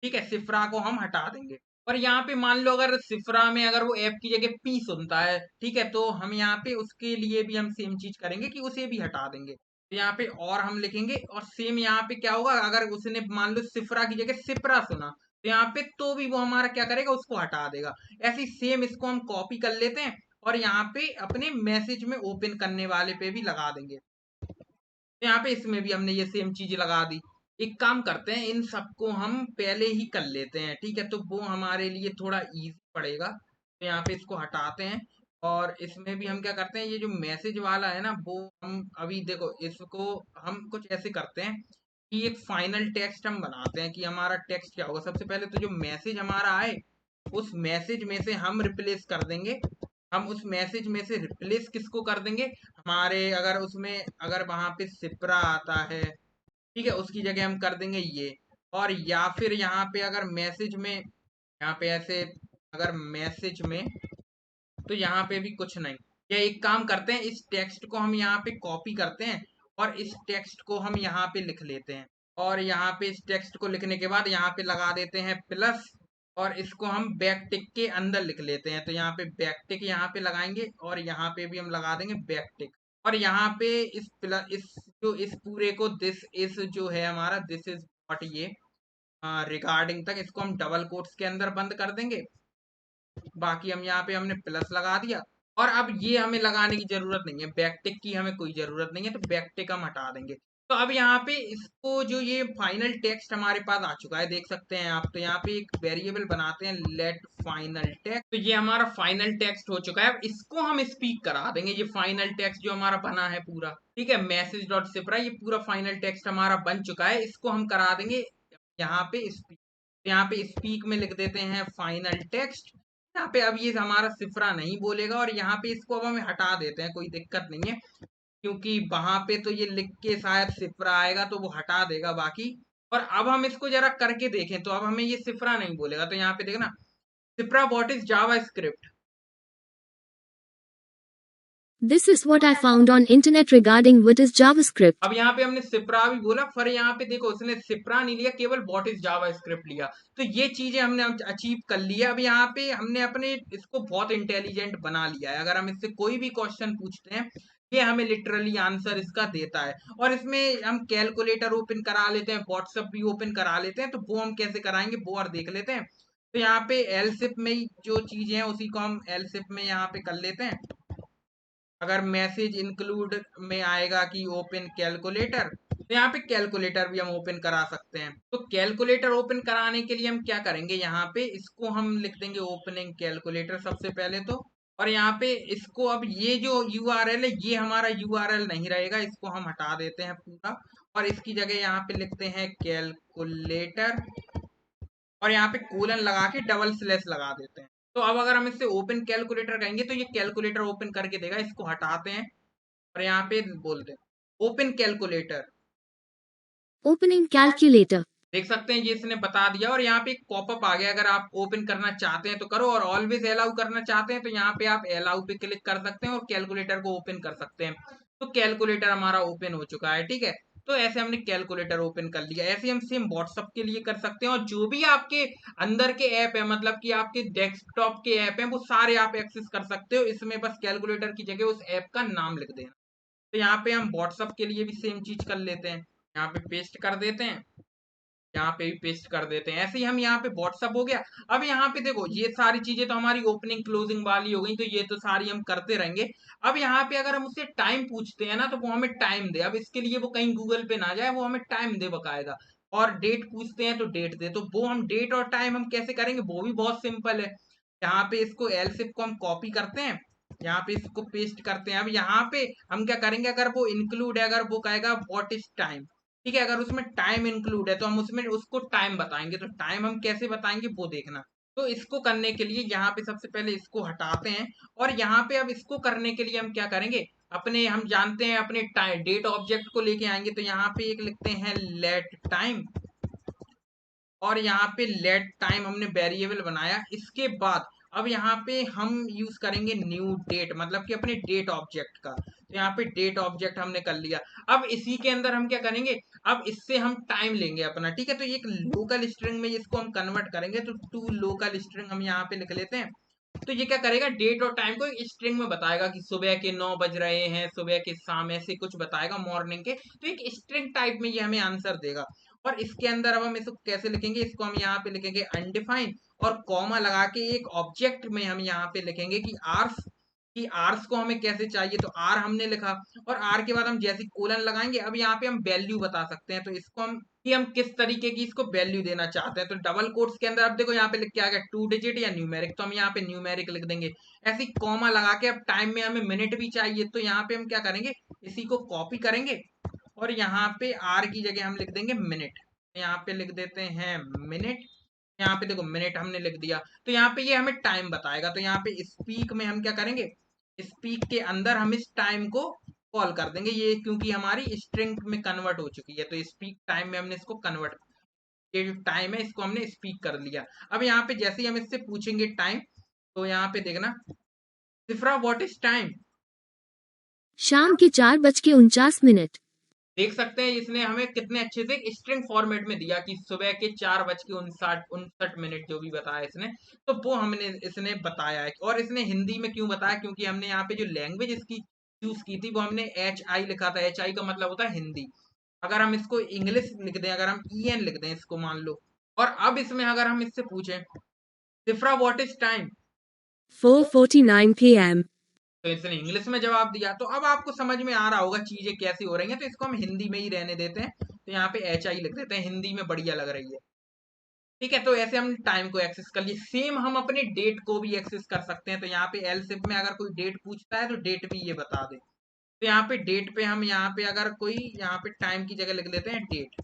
ठीक है, सिफ्रा को हम हटा देंगे। और यहाँ पे मान लो अगर सिफ्रा में अगर वो एफ की जगह पी सुनता है, ठीक है, तो हम यहाँ पे उसके लिए भी हम सेम चीज करेंगे कि उसे भी हटा देंगे। तो यहाँ पे और हम लिखेंगे और सेम यहाँ पे क्या होगा, अगर उसने मान लो सिफ्रा की जगह सिप्रा सुना तो यहाँ पे तो भी वो हमारा क्या करेगा, उसको हटा देगा। ऐसे सेम इसको हम कॉपी कर लेते हैं और यहाँ पे अपने मैसेज में ओपन करने वाले पे भी लगा देंगे। तो यहाँ पे इसमें भी हमने ये सेम चीज लगा दी। एक काम करते हैं, इन सबको हम पहले ही कर लेते हैं, ठीक है, तो वो हमारे लिए थोड़ा इजी पड़ेगा। तो यहाँ पे इसको हटाते हैं और इसमें भी हम क्या करते हैं, ये जो मैसेज वाला है ना, वो हम अभी देखो इसको हम कुछ ऐसे करते हैं कि एक फाइनल टेक्स्ट हम बनाते हैं कि हमारा टेक्स्ट क्या होगा। सबसे पहले तो जो मैसेज हमारा आए उस मैसेज में से हम रिप्लेस कर देंगे, हम उस मैसेज में से रिप्लेस किसको कर देंगे, हमारे अगर उसमें अगर वहां पे सिप्रा आता है, ठीक है, उसकी जगह हम कर देंगे ये। और या फिर यहाँ पे अगर मैसेज में यहाँ पे ऐसे अगर मैसेज में, तो यहाँ पे भी कुछ नहीं, या एक काम करते हैं, इस टेक्स्ट को हम यहाँ पे कॉपी करते हैं और इस टेक्स्ट को हम यहाँ पे लिख लेते हैं। और यहाँ पे इस टेक्स्ट को लिखने के बाद यहाँ पे लगा देते हैं प्लस, और इसको हम बैक टिक के अंदर लिख लेते हैं। तो यहाँ पे बैक टिक यहाँ पे लगाएंगे और यहाँ पे भी हम लगा देंगे बैक टिक। और यहाँ पे इस प्लस इस पूरे को दिस इज जो है हमारा दिस इज व्हाट, ये रिगार्डिंग तक इसको हम डबल कोट्स के अंदर बंद कर देंगे। बाकी हम यहाँ पे हमने प्लस लगा दिया और अब ये हमें लगाने की जरूरत नहीं है, बैकटिक की हमें कोई जरूरत नहीं है, तो बैकटिक हम हटा देंगे। तो अब यहाँ पे इसको जो ये फाइनल टेक्स्ट हमारे पास आ चुका है, देख सकते हैं आप। तो यहाँ पे एक वेरिएबल बनाते हैं लेट फाइनल टेक्स्ट, तो ये हमारा फाइनल टेक्स्ट हो चुका है। अब इसको हम स्पीक करा देंगे, ये फाइनल टेक्स्ट जो हमारा बना है पूरा, ठीक है, मैसेज डॉट सिप्रा, ये पूरा फाइनल टेक्स्ट हमारा बन चुका है। इसको हम करा देंगे यहाँ पे स्पीक। यहाँ पे स्पीक में लिख देते हैं फाइनल टेक्स्ट। यहाँ पे अब ये हमारा सिफरा नहीं बोलेगा और यहाँ पे इसको अब हमें हटा देते हैं, कोई दिक्कत नहीं है, क्योंकि वहां पे तो ये लिख के शायद सिफरा आएगा तो वो हटा देगा बाकी। और अब हम इसको जरा करके देखें तो अब हमें ये सिफरा नहीं बोलेगा। तो यहाँ पे देखना Shifra what is JavaScript. This is what I found on internet regarding what is JavaScript. अब यहाँ पे हमने सिप्रा भी बोला, पर यहाँ पे देखो उसने सिप्रा नहीं लिया, केवल व्हाट इज जावास्क्रिप्ट लिया। तो ये चीजें हमने अचीव कर लिया। अब यहाँ पे हमने अपने इसको बहुत इंटेलिजेंट बना लिया है। अगर हम इससे कोई भी क्वेश्चन पूछते हैं, ये हमें लिटरली आंसर इसका देता है। और इसमें हम कैलकुलेटर ओपन करा लेते हैं, व्हाट्सएप भी ओपन करा लेते हैं। तो वो हम कैसे कराएंगे वो और देख लेते हैं। तो यहाँ पे एलसिप में ही जो चीजें हैं उसी को हम एलसिप में यहाँ पे कर लेते हैं। अगर मैसेज इंक्लूड में आएगा कि ओपन कैलकुलेटर, तो यहाँ पे कैलकुलेटर भी हम ओपन करा सकते हैं। तो कैलकुलेटर ओपन कराने के लिए हम क्या करेंगे, यहाँ पे इसको हम लिख देंगे ओपनिंग कैलकुलेटर सबसे पहले तो। और यहाँ पे इसको, अब ये जो यूआरएल है ये हमारा यूआरएल नहीं रहेगा, इसको हम हटा देते हैं पूरा। और इसकी जगह यहाँ पे लिखते हैं कैलकुलेटर, और यहाँ पे कोलन लगा के डबल स्लैश लगा देते हैं। तो अब अगर हम इससे ओपन कैलकुलेटर कहेंगे तो ये कैलकुलेटर ओपन करके देगा। इसको हटाते हैं और यहाँ पे बोलते हैं ओपन कैलकुलेटर। Opening calculator. देख सकते हैं ये इसने बता दिया। और यहाँ पे एक पॉपअप आ गया, अगर आप ओपन करना चाहते हैं तो करो, और ऑलवेज अलाउ करना चाहते हैं तो यहाँ पे आप अलाउ पे क्लिक कर सकते हैं और कैलकुलेटर को ओपन कर सकते हैं। तो कैलकुलेटर हमारा ओपन हो चुका है, ठीक है। तो ऐसे हमने कैलकुलेटर ओपन कर लिया। ऐसे हम सेम व्हाट्सएप के लिए कर सकते हैं, और जो भी आपके अंदर के ऐप है, मतलब कि आपके डेस्कटॉप के ऐप हैं, वो सारे आप एक्सेस कर सकते हो। इसमें बस कैलकुलेटर की जगह उस ऐप का नाम लिख देना। तो यहाँ पे हम व्हाट्सएप के लिए भी सेम चीज कर लेते हैं। यहाँ पे पेस्ट कर देते हैं, यहाँ पे भी पेस्ट कर देते हैं। ऐसे ही हम यहाँ पे व्हाट्सअप हो गया। अब यहाँ पे देखो ये सारी चीजें तो हमारी ओपनिंग क्लोजिंग वाली हो गई, तो ये तो सारी हम करते रहेंगे। अब यहाँ पे अगर हम उससे टाइम पूछते हैं ना, तो वो हमें टाइम दे। अब इसके लिए वो कहीं गूगल पे ना जाए, वो हमें टाइम दे बकायदा। और डेट पूछते हैं तो डेट दे। तो वो हम डेट और टाइम हम कैसे करेंगे, वो भी बहुत सिंपल है। यहाँ पे इसको एलसिफ को हम कॉपी करते हैं, यहाँ पे इसको पेस्ट करते हैं। अब यहाँ पे हम क्या करेंगे, अगर वो इंक्लूड है, अगर वो कहेगा व्हाट इज टाइम, ठीक है, अगर उसमें टाइम इंक्लूड है तो हम उसमें उसको टाइम बताएंगे। तो टाइम हम कैसे बताएंगे वो देखना। तो इसको करने के लिए यहाँ पे सबसे पहले इसको हटाते हैं, और यहाँ पे अब इसको करने के लिए हम क्या करेंगे, अपने हम जानते हैं अपने डेट ऑब्जेक्ट को लेके आएंगे। तो यहाँ पे एक लिखते हैं लेट टाइम, और यहाँ पे लेट टाइम हमने वेरिएबल बनाया। इसके बाद अब यहाँ पे हम यूज करेंगे न्यू डेट, मतलब कि अपने डेट ऑब्जेक्ट का। तो यहाँ पे डेट ऑब्जेक्ट हमने कर लिया। अब इसी के अंदर हम क्या करेंगे, अब इससे हम टाइम लेंगे अपना, ठीक है। तो ये एक लोकल स्ट्रिंग में इसको हम कन्वर्ट करेंगे। तो टू लोकल स्ट्रिंग हम यहाँ पे लिख लेते हैं। तो ये क्या करेगा, डेट और टाइम को एक स्ट्रिंग में बताएगा कि सुबह के 9 बज रहे हैं, सुबह के शाम, ऐसे कुछ बताएगा मॉर्निंग के। तो एक स्ट्रिंग टाइप में ये हमें आंसर देगा। और इसके अंदर अब हम इसको कैसे लिखेंगे, इसको हम यहाँ पे लिखेंगे अनडिफाइंड, और कॉमा लगा के एक ऑब्जेक्ट में हम यहाँ पे लिखेंगे कि आर्स, कि आर्स को हमें कैसे चाहिए। तो आर हमने लिखा, और आर के बाद हम जैसे कोलन लगाएंगे, अब यहाँ पे हम वैल्यू बता सकते हैं। तो इसको हम कि हम किस तरीके की इसको वैल्यू देना चाहते हैं। तो डबल कोट्स के अंदर अब देखो यहाँ पे लिख के आ गया 2 डिजिट या न्यूमेरिक, तो हम यहाँ पे न्यूमेरिक लिख देंगे। ऐसे कॉमा लगा के, अब टाइम में हमें मिनट भी चाहिए, तो यहाँ पे हम क्या करेंगे, इसी को कॉपी करेंगे, और यहाँ पे आर की जगह हम लिख देंगे मिनट। यहाँ पे लिख देते हैं मिनट। यहाँ पे देखो मिनट हमने लिख दिया। तो यहाँ पे ये हमें टाइम बताएगा। तो यहाँ पे स्पीक में हम क्या करेंगे, स्पीक के अंदर हम इस टाइम को कॉल कर देंगे, ये क्योंकि हमारी स्ट्रिंग में कन्वर्ट हो चुकी है। तो स्पीक टाइम में हमने इसको कन्वर्ट, ये जो टाइम है इसको हमने स्पीक कर लिया। अब यहाँ पे जैसे ही हम इससे पूछेंगे टाइम, तो यहाँ पे देखना, सिफ्रा व्हाट इज टाइम। शाम के 4:49। देख सकते हैं इसने हमें कितने अच्छे से स्ट्रिंग फॉर्मेट में दिया कि सुबह के 4:59 जो भी बताया इसने, तो वो हमने इसने बताया है। और इसने हिंदी में क्यों बताया, क्योंकि हमने यहाँ पे जो लैंग्वेज इसकी यूज की थी वो हमने HI लिखा था। HI का मतलब होता है हिंदी। अगर हम इसको इंग्लिश लिख दें, अगर हम EN लिख दें इसको मान लो, और अब इसमें अगर हम इससे पूछें सिफ्रा व्हाट इज टाइम, 4:49 p.m. तो इसने इंग्लिश में जवाब दिया। तो अब आपको समझ में आ रहा होगा चीजें कैसी हो रही हैं। तो इसको हम हिंदी में ही रहने देते हैं। तो यहाँ पे HI लिख देते हैं, हिंदी में बढ़िया लग रही है, ठीक है। तो ऐसे हम टाइम को एक्सेस कर लिए। सेम हम अपने डेट को भी एक्सेस कर सकते हैं। तो यहाँ पे एलसिफ में अगर कोई डेट पूछता है तो डेट भी ये बता दे। तो यहाँ पे डेट पे हम यहाँ पे अगर कोई यहाँ पे टाइम की जगह लिख लेते हैं डेट,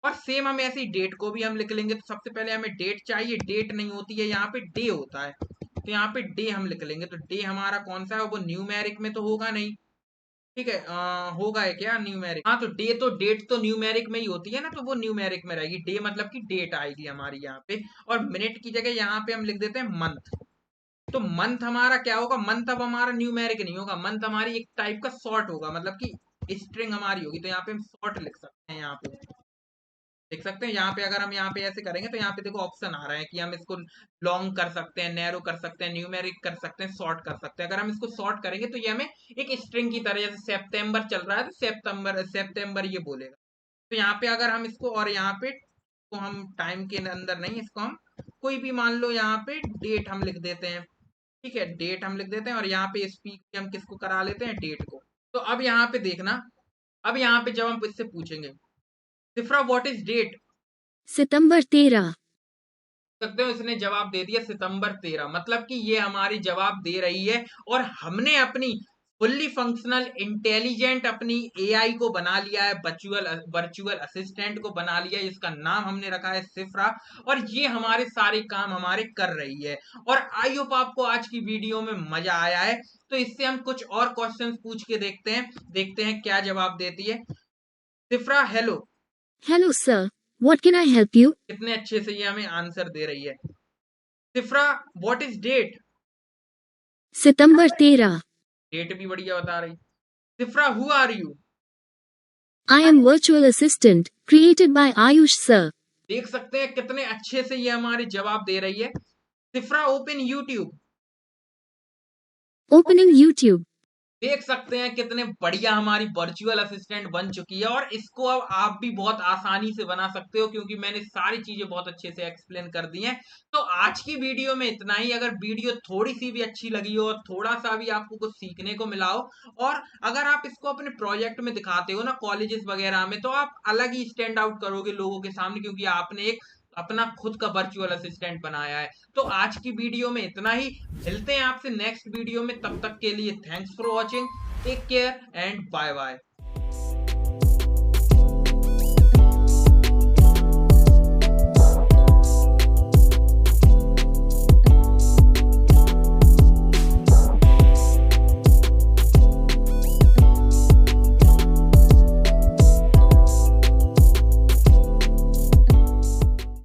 और सेम हम ऐसे ही डेट को भी हम लिख लेंगे। तो सबसे पहले हमें डेट चाहिए, डेट नहीं होती है, यहाँ पे डे होता है। तो यहाँ पे डे हम लिख लेंगे। तो डे हमारा कौन सा है, वो न्यूमेरिक में तो होगा नहीं, ठीक है। होगा है क्या न्यूमेरिक, हाँ। तो डे तो डेट तो न्यूमेरिक में ही होती है ना, तो वो न्यूमेरिक में रहेगी। डे मतलब कि डेट आएगी हमारी यहाँ पे। और मिनट की जगह यहाँ पे हम लिख देते हैं मंथ। तो मंथ हमारा क्या होगा, मंथ अब हमारा न्यूमेरिक नहीं होगा, मंथ हमारी एक टाइप का शॉर्ट होगा, मतलब कि स्ट्रिंग हमारी होगी। तो यहाँ पे हम शॉर्ट लिख सकते हैं, यहाँ पे देख सकते हैं। यहाँ पे अगर हम यहाँ पे ऐसे करेंगे तो यहाँ पे देखो ऑप्शन आ रहा है कि हम इसको लॉन्ग कर सकते हैं, नैरो कर सकते हैं, न्यूमेरिक कर सकते हैं, शॉर्ट कर सकते हैं। अगर हम इसको शॉर्ट करेंगे तो ये हमें एक स्ट्रिंग की तरह, जैसे सितंबर चल रहा है तो सितंबर सितंबर ये बोलेगा। तो यहाँ पे अगर हम इसको, और यहाँ पे तो हम टाइम के अंदर नहीं, इसको हम कोई भी मान लो, यहाँ पे डेट हम लिख देते हैं, ठीक है, डेट हम लिख देते हैं। और यहाँ पे स्पीक हम किसको करा लेते हैं, डेट को। तो अब यहाँ पे देखना, अब यहाँ पे जब हम इससे पूछेंगे सिफ्रा व्हाट इज डेट, सितंबर 13, सकते हो इसने जवाब दे दिया सितंबर 13, मतलब कि ये हमारी जवाब दे रही है। और हमने अपनी फुल्ली फंक्शनल इंटेलिजेंट अपनी एआई को बना लिया है, वर्चुअल असिस्टेंट को बना लिया है, जिसका नाम हमने रखा है सिफ्रा। और ये हमारे सारे काम हमारे कर रही है। और आई होप आपको आज की वीडियो में मजा आया है। तो इससे हम कुछ और क्वेश्चंस पूछ के देखते हैं क्या जवाब देती है। सिफ्रा hello, hello sir, what can I help you? कितने अच्छे से ये हमें आंसर दे रही है। सिफ्रा व्हाट इज डेट, सितंबर 13, डेट भी बढ़िया बता रही। Sifra who are you, I am virtual assistant, created by Ayush sir. देख सकते हैं कितने अच्छे से ये हमारे जवाब दे रही है। सिफ्रा ओपन यूट्यूब, Opening YouTube. देख सकते हैं कितने बढ़िया हमारी वर्चुअल असिस्टेंट बन चुकी है। और इसको अब आप भी बहुत आसानी से बना सकते हो, क्योंकि मैंने सारी चीजें बहुत अच्छे से एक्सप्लेन कर दी हैं। तो आज की वीडियो में इतना ही। अगर वीडियो थोड़ी सी भी अच्छी लगी हो और थोड़ा सा भी आपको कुछ सीखने को मिला हो, और अगर आप इसको अपने प्रोजेक्ट में दिखाते हो ना, कॉलेजेस वगैरह में, तो आप अलग ही स्टैंड आउट करोगे लोगों के सामने, क्योंकि आपने एक अपना खुद का वर्चुअल असिस्टेंट बनाया है। तो आज की वीडियो में इतना ही। मिलते हैं आपसे नेक्स्ट वीडियो में, तब तक के लिए thanks for watching, take care and bye bye.